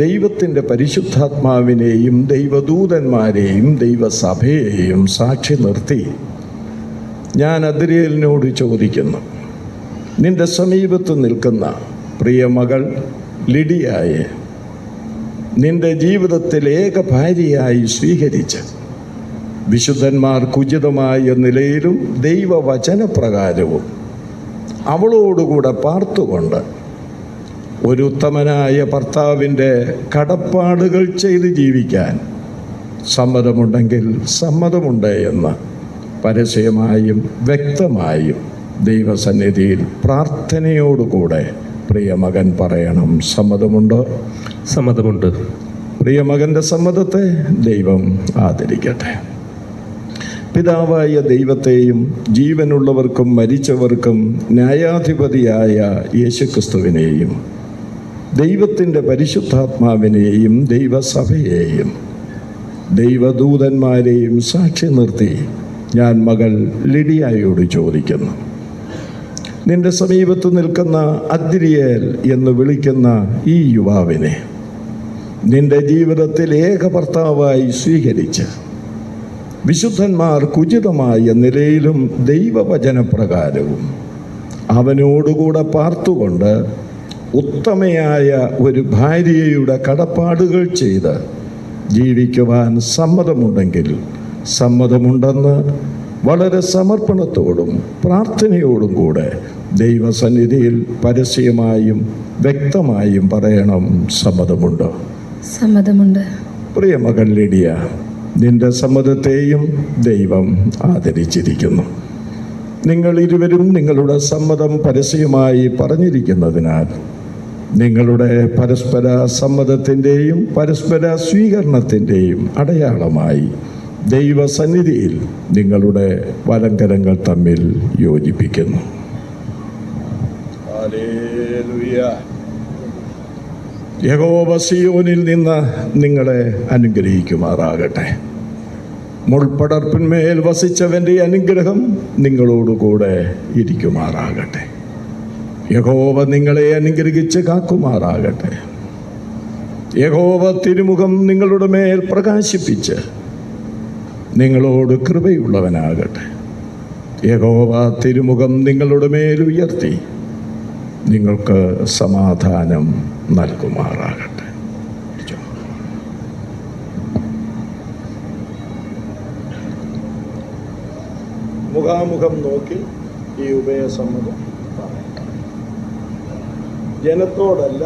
ദൈവത്തിൻ്റെ പരിശുദ്ധാത്മാവിനെയും ദൈവദൂതന്മാരെയും ദൈവസഭയെയും സാക്ഷി നിർത്തി ഞാൻ അദ്രിയേലിനോട് ചോദിക്കുന്നു, നിന്റെ സമീപത്ത് നിൽക്കുന്ന പ്രിയ മകൾ ലിഡിയായെ നിന്റെ ജീവിതത്തിൽ ഏക ഭാര്യയായി സ്വീകരിച്ച് വിശുദ്ധന്മാർക്കുചിതമായ നിലയിലും ദൈവവചനപ്രകാരവും അവളോടുകൂടെ പാർത്തുകൊണ്ട് ഒരു ഉത്തമനായ ഭർത്താവിൻ്റെ കടപ്പാടുകൾ ചെയ്ത് ജീവിക്കാൻ സമ്മതമുണ്ടെങ്കിൽ സമ്മതമുണ്ട് എന്ന് പരസ്യമായും വ്യക്തമായും ദൈവസന്നിധിയിൽ പ്രാർത്ഥനയോടുകൂടെ പ്രിയമകൻ പറയണം. സമ്മതമുണ്ടോ? സമ്മതമുണ്ട്. പ്രിയമകൻ്റെ സമ്മതത്തെ ദൈവം ആദരിക്കട്ടെ. പിതാവായ ദൈവത്തെയും ജീവനുള്ളവർക്കും മരിച്ചവർക്കും ന്യായാധിപതിയായ യേശുക്രിസ്തുവിനെയും ദൈവത്തിൻ്റെ പരിശുദ്ധാത്മാവിനെയും ദൈവസഭയെയും ദൈവദൂതന്മാരെയും സാക്ഷി നിർത്തി ഞാൻ മകൾ ലിഡിയായോട് ചോദിക്കുന്നു, നിന്റെ സമീപത്ത് നിൽക്കുന്ന അദ്രിയേൽ എന്ന് വിളിക്കുന്ന ഈ യുവാവിനെ നിന്റെ ജീവിതത്തിൽ ഏക ഭർത്താവായി സ്വീകരിച്ച് വിശുദ്ധന്മാർക്കുചിതമായ നിലയിലും ദൈവവചനപ്രകാരവും അവനോടുകൂടെ പാർത്തുകൊണ്ട് ഉത്തമയായ ഒരു ഭാര്യയുടെ കടപ്പാടുകൾ ചെയ്ത് ജീവിക്കുവാൻ സമ്മതമുണ്ടെങ്കിൽ സമ്മതമുണ്ടെന്ന് വളരെ സമർപ്പണത്തോടും പ്രാർത്ഥനയോടും കൂടെ ദൈവസന്നിധിയിൽ പരസ്യമായും വ്യക്തമായും പറയണം. സമ്മതമുണ്ടോ? സമ്മതമുണ്ട്. പ്രിയ മകൾ ലിഡിയ, നിന്റെ സമ്മതത്തെയും ദൈവം ആദരിച്ചിരിക്കുന്നു. നിങ്ങൾ ഇരുവരും നിങ്ങളുടെ സമ്മതം പരസ്യമായി പറഞ്ഞിരിക്കുന്നതിനാൽ നിങ്ങളുടെ പരസ്പര സമ്മതത്തിൻ്റെയും പരസ്പര സ്വീകരണത്തിൻ്റെയും അടയാളമായി ദൈവസന്നിധിയിൽ നിങ്ങളുടെ വലങ്കരങ്ങൾ തമ്മിൽ യോജിപ്പിക്കുന്നു. ഹല്ലേലൂയ. യഹോവ സിയോനിൽ നിന്ന് നിങ്ങളെ അനുഗ്രഹിക്കുമാറാകട്ടെ. മുൾപ്പടർപ്പിന്മേൽ വസിച്ചവൻ്റെ അനുഗ്രഹം നിങ്ങളോടുകൂടെ ഇരിക്കുമാറാകട്ടെ. യഹോവ നിങ്ങളെ അനുഗ്രഹിച്ച് കാക്കുമാറാകട്ടെ. യഹോവ തിരുമുഖം നിങ്ങളുടെ മേൽ പ്രകാശിപ്പിച്ച് നിങ്ങളോട് കൃപയുള്ളവനാകട്ടെ. യഹോവ തിരുമുഖം നിങ്ങളുടെ മേൽ ഉയർത്തി നിങ്ങൾക്ക് സമാധാനം നൽകുമാറാകട്ടെ. മുഖാമുഖം നോക്കി ഈ ഉഭയസമ്മതം പറയണം. ജനത്തോടല്ല,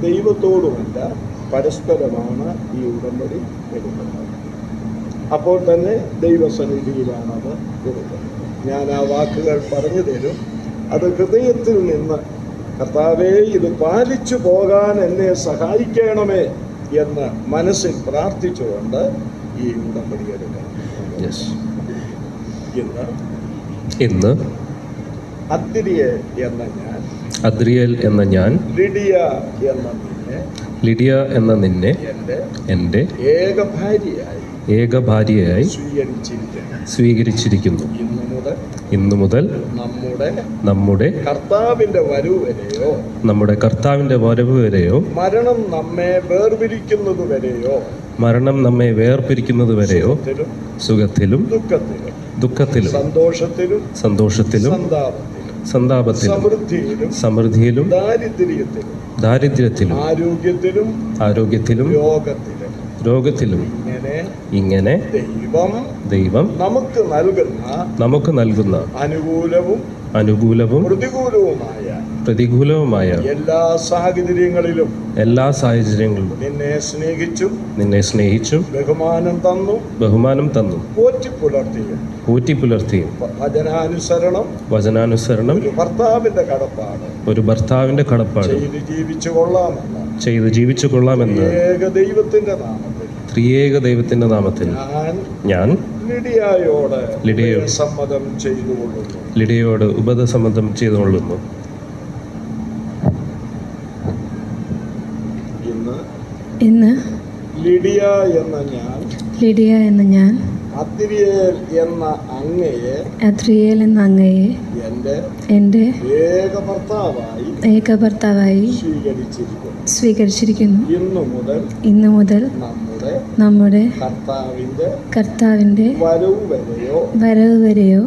ദൈവത്തോടുമല്ല, പരസ്പരമാണ് ഈ ഉടമ്പടി എടുക്കുന്നത്. അപ്പോൾ തന്നെ ദൈവസന്നിധിയിലാണത് കൊടുക്കുന്നത്. ഞാൻ ആ വാക്കുകൾ പറഞ്ഞു തരും. അത് ഹൃദയത്തിൽ നിന്ന് കർത്താവേ, ഇത് പാലിച്ചു പോകാൻ എന്നെ സഹായിക്കണമേ എന്ന് മനസ്സിൽ പ്രാർത്ഥിച്ചുകൊണ്ട് ഈ ഉടമ്പടി എടുക്കണം. ഇന്ന് അദ്രിയേൽ എന്ന ഞാൻ ലിഡിയ എന്ന നിന്നെ എൻ്റെ ഏക ഭാര്യയായി സ്വീകരിച്ചിരിക്കുന്നു. ഇന്നു മുതൽ നമ്മുടെ കർത്താവിൻ്റെ വരവ് വരെയോ മരണം നമ്മെ വേർപിരിക്കുന്നത് വരെയോ സുഖത്തിലും ദുഃഖത്തിലും സന്തോഷത്തിലും സന്താപത്തിലും സമൃദ്ധിയിലും ദാരിദ്ര്യത്തിലും ആരോഗ്യത്തിലും രോഗത്തിലും ഇങ്ങനെ ദൈവം നമുക്ക് നൽകുന്ന അനുകൂലവും പ്രതികൂലവുമായ എല്ലാ സാഹചര്യങ്ങളിലും നിന്നെ സ്നേഹിച്ചും ബഹുമാനം തന്നും പോറ്റി പുലർത്തിയും വചനാനുസരണം ഒരു ഭർത്താവിന്റെ കടപ്പാട് ചെയ്ത് ജീവിച്ചു കൊള്ളാമെന്ന് ത്രിയേക ദൈവത്തിൻ്റെ നാമത്തിൽ ഞാൻ ലിഡിയയോട് സമ്മതം ചെയ്തുകൊള്ളുന്നു. ലിഡിയയോട് ഉപദസമ്മതം ചെയ്തുകൊള്ളുന്നു. ഇന്ന് ലിഡിയ എന്ന ഞാൻ അദ്രിയേൽ എന്ന അങ്ങയെ എൻ്റെ ഏകഭർത്താവായി സ്വീകരിച്ചിരിക്കുന്നു. ഇന്നു മുതൽ നമ്മുടെ കർത്താവിൻ്റെ വരവ് വരെയോ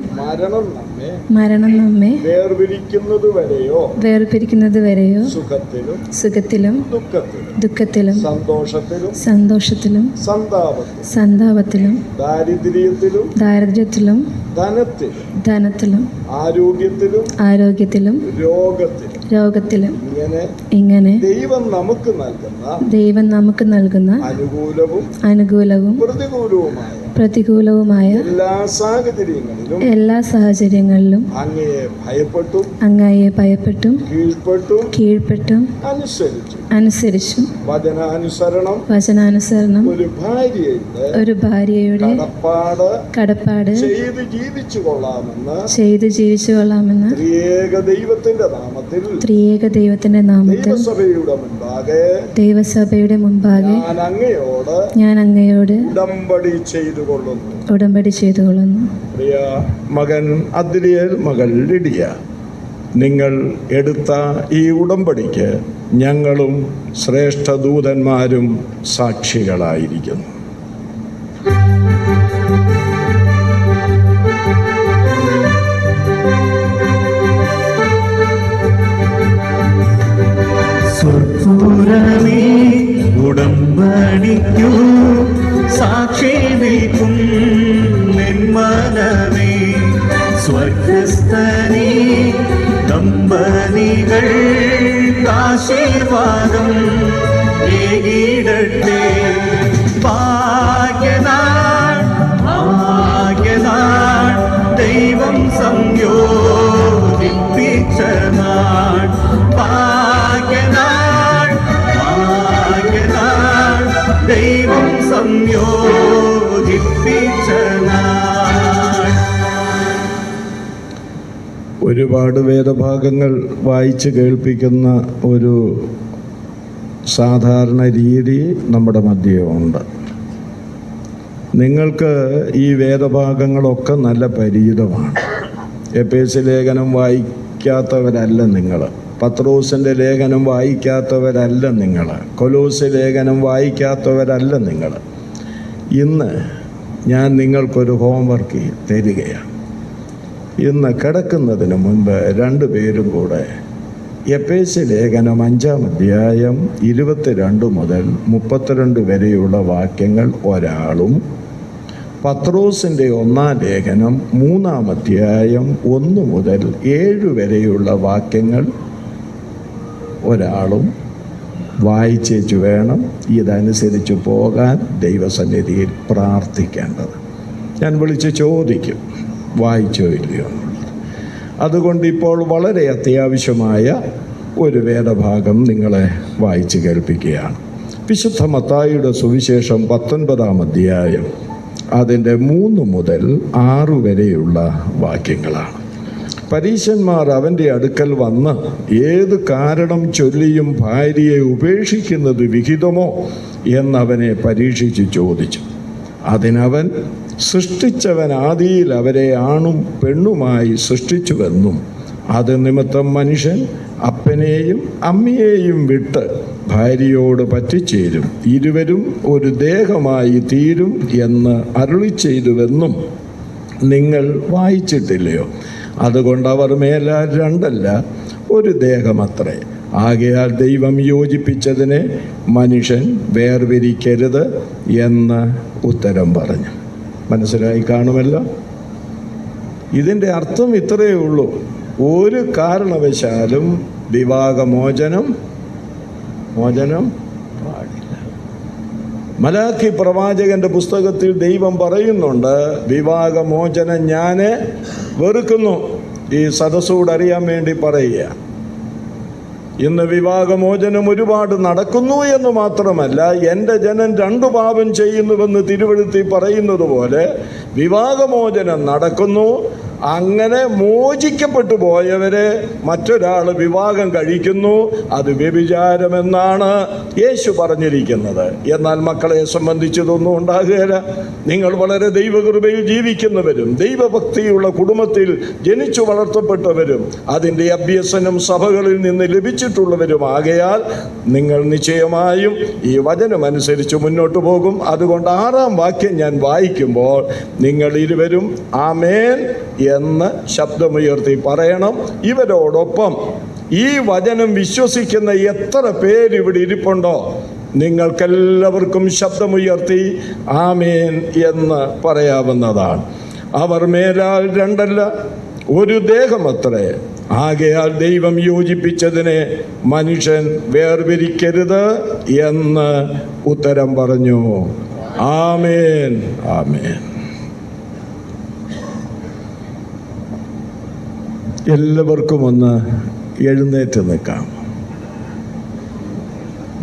മരണം നമ്മെ വേർപിരിക്കുന്നത് വരെയോ സുഖത്തിലും ദുഃഖത്തിലും സന്തോഷത്തിലും സന്താപത്തിലും ദാരിദ്ര്യത്തിലും ധനത്തിലും ആരോഗ്യത്തിലും രോഗത്തിലും ഇങ്ങനെ ദൈവം നമുക്ക് നൽകുന്ന അനുകൂലവും പ്രതികൂലവുമായ എല്ലാ സാഹചര്യങ്ങളിലും അങ്ങയെ ഭയപ്പെട്ടും കീഴ്പ്പെട്ടും അനുസരിച്ചും വചനാനുസരണം ഒരു ഭാര്യയുടെ കടപ്പാട് ചെയ്ത് ജീവിച്ചു കൊള്ളാമെന്ന് ത്രിയേക ദൈവത്തിന്റെ നാമത്തിൽ ദൈവസഭയുടെ മുൻപാകെ ഞാൻ അങ്ങയോട് ഉടമ്പടി ചെയ്തുകൊള്ളുന്നു. പ്രിയ മകൻ അദ്രിയേൽ, മകൾ ലിഡിയ, നിങ്ങൾ എടുത്ത ഈ ഉടമ്പടിക്ക് ഞങ്ങളും ശ്രേഷ്ഠ ദൂതന്മാരും സാക്ഷികളായിരിക്കുന്നു. സ്വർപ്പൂരമേ ഉടമ്പടിക്കൂ സാക്ഷി നിൽക്കും നിന്മനമേ സ്വർഗസ്ഥനേ ദമ്പതികൾ ആശീർവാദം ഏകിടട്ടെ. ഭാഗ്യനാൾ ഭാഗ്യനാൾ ദൈവം സംയോജിപ്പിച്ച നാൾ. ഭാഗ്യനാൾ ഭാഗ്യനാൾ ദൈവം സംയോജിപ്പിച്ച നാൾ. ഒരുപാട് വേദഭാഗങ്ങൾ വായിച്ച് കേൾപ്പിക്കുന്ന ഒരു സാധാരണ രീതി നമ്മുടെ മധ്യമുണ്ട്. നിങ്ങൾക്ക് ഈ വേദഭാഗങ്ങളൊക്കെ നല്ല പരിചിതമാണ്. എഫേസ്യ ലേഖനം വായിക്കാത്തവരല്ല നിങ്ങൾ, പത്രോസിൻ്റെ ലേഖനം വായിക്കാത്തവരല്ല നിങ്ങൾ, കൊലോസ്യ ലേഖനം വായിക്കാത്തവരല്ല നിങ്ങൾ. ഇന്ന് ഞാൻ നിങ്ങൾക്കൊരു ഹോംവർക്ക് തരികയാണ്. ഇന്ന് കിടക്കുന്നതിന് മുൻപ് രണ്ടുപേരും കൂടെ എഫേസ്യ ലേഖനം 5-ാം അധ്യായം 22 മുതൽ 32 വരെയുള്ള വാക്യങ്ങൾ ഒരാളും, പത്രോസിൻ്റെ 1-ാം ലേഖനം 3-ാം അധ്യായം 1 മുതൽ 7 വരെയുള്ള വാക്യങ്ങൾ ഒരാളും വായിച്ചേച്ചു വേണം ഇതനുസരിച്ച് പോകാൻ ദൈവസന്നിധിയിൽ പ്രാർത്ഥിക്കേണ്ടത്. ഞാൻ വിളിച്ച് ചോദിക്കും വായിച്ചോ ഇല്ലയോ എന്നുള്ളത്. അതുകൊണ്ട് ഇപ്പോൾ വളരെ അത്യാവശ്യമായ ഒരു വേദഭാഗം നിങ്ങളെ വായിച്ച് കേൾപ്പിക്കുകയാണ്. വിശുദ്ധ മത്തായിയുടെ സുവിശേഷം 19-ാം അധ്യായം അതിൻ്റെ 3 മുതൽ 6 വരെയുള്ള വാക്യങ്ങളാണ്. പരീശന്മാർ അവൻ്റെ അടുക്കൽ വന്ന് ഏത് കാരണം ചൊല്ലിയും ഭാര്യയെ ഉപേക്ഷിക്കുന്നത് വിഹിതമോ എന്നവനെ പരീക്ഷിച്ച് ചോദിച്ചു. അതിനവൻ, സൃഷ്ടിച്ചവൻ ആദിയിൽ അവരെ ആണും പെണ്ണുമായി സൃഷ്ടിച്ചുവെന്നും അത് നിമിത്തം മനുഷ്യൻ അപ്പനെയും അമ്മയെയും വിട്ട് ഭാര്യയോട് പറ്റിച്ചേരും, ഇരുവരും ഒരു ദേഹമായി തീരും എന്ന് അരുളിച്ചെയ്തുവെന്നും നിങ്ങൾ വായിച്ചിട്ടില്ലയോ? അതുകൊണ്ട് അവർ മേലാൽ രണ്ടല്ല ഒരു ദേഹമത്രേ. ആകയാൽ ദൈവം യോജിപ്പിച്ചതിനെ മനുഷ്യൻ വേർപിരിക്കരുത് എന്ന് ഉത്തരം പറഞ്ഞു. മനസ്സിലായി കാണുമല്ലോ. ഇതിൻ്റെ അർത്ഥം ഇത്രയേ ഉള്ളൂ: ഒരു കാരണവശാലും വിവാഹമോചനം പാടില്ല. മലാക്കി പ്രവാചകന്റെ പുസ്തകത്തിൽ ദൈവം പറയുന്നുണ്ട്, വിവാഹമോചനം ഞാൻ വെറുക്കുന്നു. ഈ സദസ്സോട് അറിയാൻ വേണ്ടി പറയുക, ഇന്ന് വിവാഹമോചനം ഒരുപാട് നടക്കുന്നു എന്ന് മാത്രമല്ല, എൻ്റെ ജനം 2 പാപം ചെയ്യുന്നുവെന്ന് തിരുവെഴുത്തിൽ പറയുന്നത് പോലെ വിവാഹമോചനം നടക്കുന്നു. അങ്ങനെ മോചിക്കപ്പെട്ടു പോയവരെ മറ്റൊരാൾ വിവാഹം കഴിക്കുന്നു. അത് വ്യഭിചാരമെന്നാണ് യേശു പറഞ്ഞിരിക്കുന്നത്. എന്നാൽ മക്കളെ സംബന്ധിച്ചതൊന്നും ഉണ്ടാകുകയില്ല. നിങ്ങൾ വളരെ ദൈവകൃപയിൽ ജീവിക്കുന്നവരും ദൈവഭക്തിയുള്ള കുടുംബത്തിൽ ജനിച്ചു വളർത്തപ്പെട്ടവരും അതിൻ്റെ അഭ്യസനം സഭകളിൽ നിന്ന് ലഭിച്ചിട്ടുള്ളവരുമാകയാൽ നിങ്ങൾ നിശ്ചയമായും ഈ വചനമനുസരിച്ച് മുന്നോട്ട് പോകും. അതുകൊണ്ട് 6-ാം വാക്യം ഞാൻ വായിക്കുമ്പോൾ നിങ്ങൾ ഇരുവരും ആമേൻ എന്ന് ശബ്ദമുയർത്തി പറയണം. ഇവരോടൊപ്പം ഈ വചനം വിശ്വസിക്കുന്ന എത്ര പേര് ഇവിടെ ഇരിപ്പുണ്ടോ, നിങ്ങൾക്കെല്ലാവർക്കും ശബ്ദമുയർത്തി ആമേൻ എന്ന് പറയാവുന്നതാണ്. അവർ മേലാൽ 2 ഒരു ദേഹമത്രേ, ആകയാൽ ദൈവം യോജിപ്പിച്ചതിനെ മനുഷ്യൻ വേർപിരിക്കരുത് എന്ന് ഉത്തരം പറഞ്ഞു. ആമേൻ, ആമേൻ. എല്ലാവർക്കും ഒന്ന് എഴുന്നേറ്റ് നിൽക്കാം.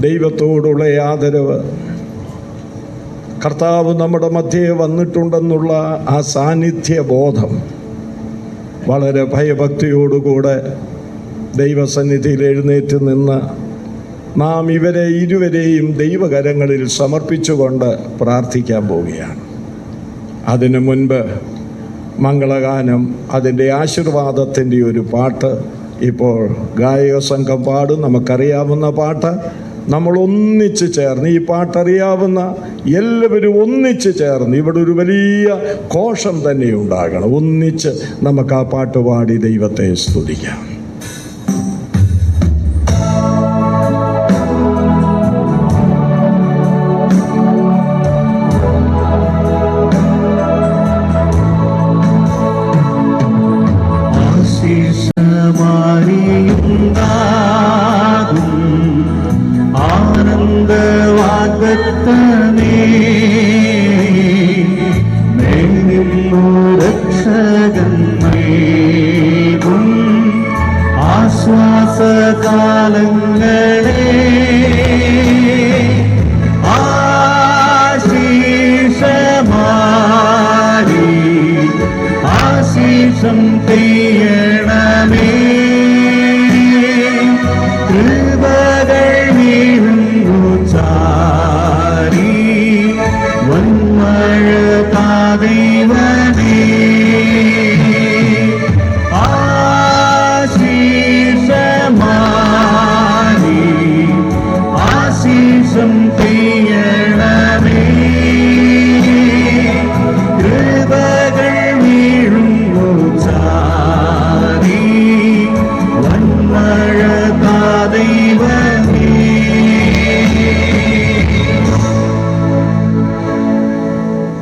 ദൈവത്തോടുള്ള ആദരവ്, കർത്താവ് നമ്മുടെ മധ്യേ വന്നിട്ടുണ്ടെന്നുള്ള ആ സാന്നിധ്യ ബോധം വളരെ ഭയഭക്തിയോടുകൂടെ ദൈവസന്നിധിയിൽ എഴുന്നേറ്റ് നിന്ന് നാം ഇവരെ ഇരുവരെയും ദൈവകരങ്ങളിൽ സമർപ്പിച്ചുകൊണ്ട് പ്രാർത്ഥിക്കാൻ പോവുകയാണ്. അതിനു മുൻപ് മംഗളഗാനം, അതിൻ്റെ ആശീർവാദത്തിൻ്റെ ഒരു പാട്ട് ഇപ്പോൾ ഗായക സംഘം പാടും. നമുക്കറിയാവുന്ന പാട്ട് നമ്മൾ ഒന്നിച്ച് ചേർന്ന്, ഈ പാട്ടറിയാവുന്ന എല്ലാവരും ഒന്നിച്ച് ചേർന്ന് ഇവിടെ ഒരു വലിയ കോശം തന്നെ ഉണ്ടാകണം. ഒന്നിച്ച് നമുക്ക് ആ പാട്ട് പാടി ദൈവത്തെ സ്തുതിക്കാം.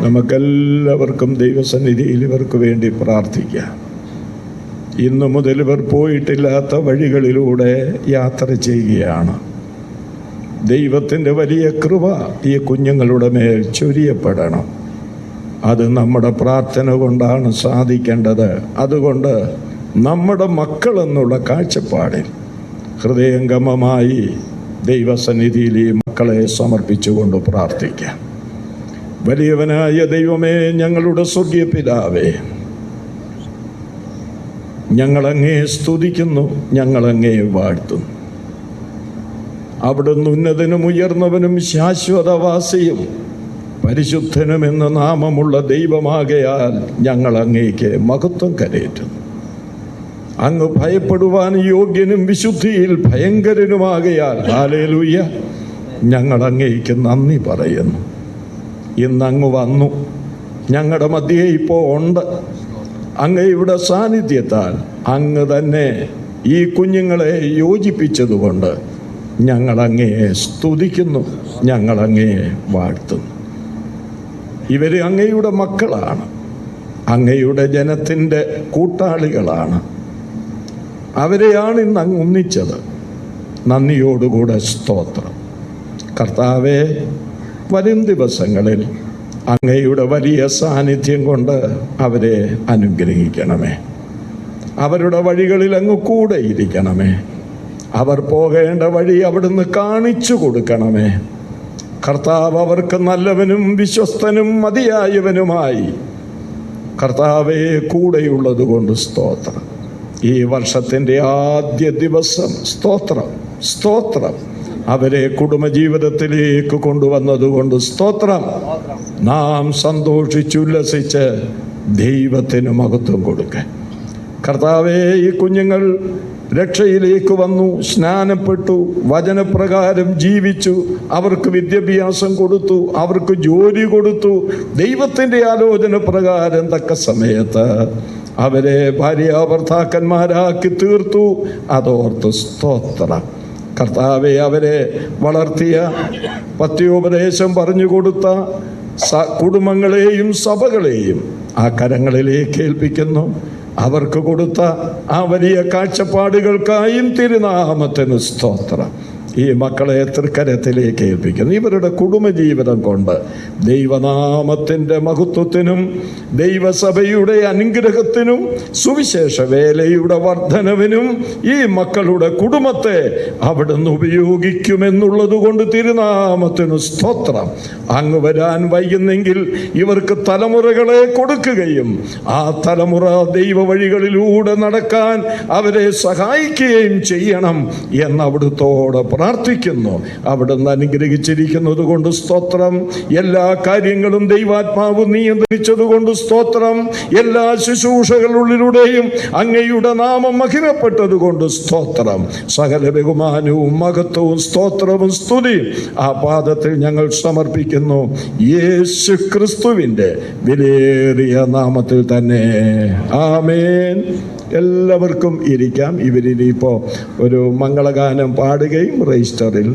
നമുക്കെല്ലാവർക്കും ദൈവസന്നിധിയിൽ ഇവർക്ക് വേണ്ടി പ്രാർത്ഥിക്കാം. ഇന്നു മുതൽ ഇവർ പോയിട്ടില്ലാത്ത വഴികളിലൂടെ യാത്ര ചെയ്യുകയാണ്. ദൈവത്തിൻ്റെ വലിയ കൃപ ഈ കുഞ്ഞുങ്ങളുടെ മേൽ ചൊരിയപ്പെടണം. അത് നമ്മുടെ പ്രാർത്ഥന കൊണ്ടാണ് സാധിക്കേണ്ടത്. അതുകൊണ്ട് നമ്മുടെ മക്കളെന്നുള്ള കാഴ്ചപ്പാടിൽ ഹൃദയംഗമമായി ദൈവസന്നിധിയിൽ ഈ മക്കളെ സമർപ്പിച്ചുകൊണ്ട് പ്രാർത്ഥിക്കാം. വലിയവനായ ദൈവമേ, ഞങ്ങളുടെ സ്വർഗീയ പിതാവേ, ഞങ്ങളങ്ങേ സ്തുതിക്കുന്നു, ഞങ്ങളങ്ങേ വാഴ്ത്തുന്നു. അവിടുന്ന് ഉന്നതനും ഉയർന്നവനും ശാശ്വതവാസിയും പരിശുദ്ധനും എന്ന നാമമുള്ള ദൈവമാകയാൽ ഞങ്ങൾ അങ്ങേക്ക് മഹത്വം കരയേറ്റുന്നു. അങ്ങ് ഭയപ്പെടുവാൻ യോഗ്യനും വിശുദ്ധിയിൽ ഭയങ്കരനുമാകയാൽ ഹല്ലേലൂയ, ഞങ്ങൾ അങ്ങേക്ക് നന്ദി പറയുന്നു. ഇന്നങ്ങ് വന്നു, ഞങ്ങളുടെ മധ്യേ ഇപ്പോൾ ഉണ്ട്. അങ്ങയുടെ സാന്നിധ്യത്താൽ അങ്ങ് തന്നെ ഈ കുഞ്ഞുങ്ങളെ യോജിപ്പിച്ചതുകൊണ്ട് ഞങ്ങളങ്ങയെ സ്തുതിക്കുന്നു, ഞങ്ങളങ്ങയെ വാഴ്ത്തുന്നു. ഇവർ അങ്ങയുടെ മക്കളാണ്, അങ്ങയുടെ ജനത്തിൻ്റെ കൂട്ടാളികളാണ്. അവരെയാണ് ഇന്ന് അങ്ങ് ഒന്നിച്ചത്. നന്ദിയോടുകൂടെ സ്തോത്രം. കർത്താവേ, വരും ദിവസങ്ങളിൽ അങ്ങയുടെ വലിയ സാന്നിധ്യം കൊണ്ട് അവരെ അനുഗ്രഹിക്കണമേ. അവരുടെ വഴികളിൽ അങ്ങ് കൂടെ ഇരിക്കണമേ. അവർ പോകേണ്ട വഴി അവിടുന്ന് കാണിച്ചു കൊടുക്കണമേ. കർത്താവ് അവർക്ക് നല്ലവനും വിശ്വസ്തനും മതിയായവനുമായി കർത്താവെ കൂടെയുള്ളത് കൊണ്ട് സ്തോത്രം. ഈ വർഷത്തിൻ്റെ ആദ്യ ദിവസം സ്തോത്രം സ്തോത്രം. അവരെ കുടുംബജീവിതത്തിലേക്ക് കൊണ്ടുവന്നതുകൊണ്ട് സ്തോത്രം. നാം സന്തോഷിച്ചുല്ലസിച്ച് ദൈവത്തിന് മഹത്വം കൊടുക്കുക. കർത്താവേ, ഈ കുഞ്ഞുങ്ങൾ രക്ഷയിലേക്ക് വന്നു, സ്നാനപ്പെട്ടു, വചനപ്രകാരം ജീവിച്ചു, അവർക്ക് വിദ്യാഭ്യാസം കൊടുത്തു, അവർക്ക് ജോലി കൊടുത്തു, ദൈവത്തിൻ്റെ ആലോചന പ്രകാരം തക്ക സമയത്ത് അവരെ ഭാര്യാഭർത്താക്കന്മാരാക്കി തീർത്തു. അതോർത്ത് സ്തോത്രം. കർത്താവെ, അവരെ വളർത്തിയ, പത്യോപദേശം പറഞ്ഞു കൊടുത്ത കുടുംബങ്ങളെയും സഭകളെയും ആ കരങ്ങളിലേക്ക് ഏൽപ്പിക്കുന്നു. അവർക്ക് കൊടുത്ത ആ വലിയ കാഴ്ചപ്പാടുകൾക്കായും തിരുനാമത്തിന് സ്തോത്രം. ഈ മക്കളെ തൃക്കരത്തിലേക്ക് ഏൽപ്പിക്കുന്നു. ഇവരുടെ കുടുംബജീവിതം കൊണ്ട് ദൈവനാമത്തിൻ്റെ മഹത്വത്തിനും ദൈവസഭയുടെ അനുഗ്രഹത്തിനും സുവിശേഷ വേലയുടെ വർധനവിനും ഈ മക്കളുടെ കുടുംബത്തെ അവിടുന്ന് ഉപയോഗിക്കുമെന്നുള്ളത് കൊണ്ട് തിരുനാമത്തിന് സ്തോത്രം. അങ്ങ് വരാൻ വൈകുന്നെങ്കിൽ ഇവർക്ക് തലമുറകളെ കൊടുക്കുകയും ആ തലമുറ ദൈവ വഴികളിലൂടെ നടക്കാൻ അവരെ സഹായിക്കുകയും ചെയ്യണം എന്ന് അവിടുത്തോട് പ്രാർത്ഥിക്കുന്നു. അവിടുന്ന് അനുഗ്രഹിച്ചിരിക്കുന്നത് കൊണ്ട് സ്തോത്രം. എല്ലാ കാര്യങ്ങളും ദൈവാത്മാവ് നിയന്ത്രിച്ചത് കൊണ്ട് സ്തോത്രം. എല്ലാ ശുശ്രൂഷകളിലൂടെയും അങ്ങയുടെ നാമം മഹിമപ്പെട്ടത് കൊണ്ട് സ്തോത്രം. സകല ബഹുമാനവും മഹത്വവും സ്തോത്രവും സ്തുതിയും ആ പാദത്തിൽ ഞങ്ങൾ സമർപ്പിക്കുന്നു. യേശു ക്രിസ്തുവിൻ്റെ വിലയേറിയ നാമത്തിൽ തന്നെ ആമേൻ. എല്ലാവർക്കും ഇരിക്കാം. ഇവരിനിപ്പോൾ ഒരു മംഗളഗാനം പാടുകയും രജിസ്റ്ററിൽ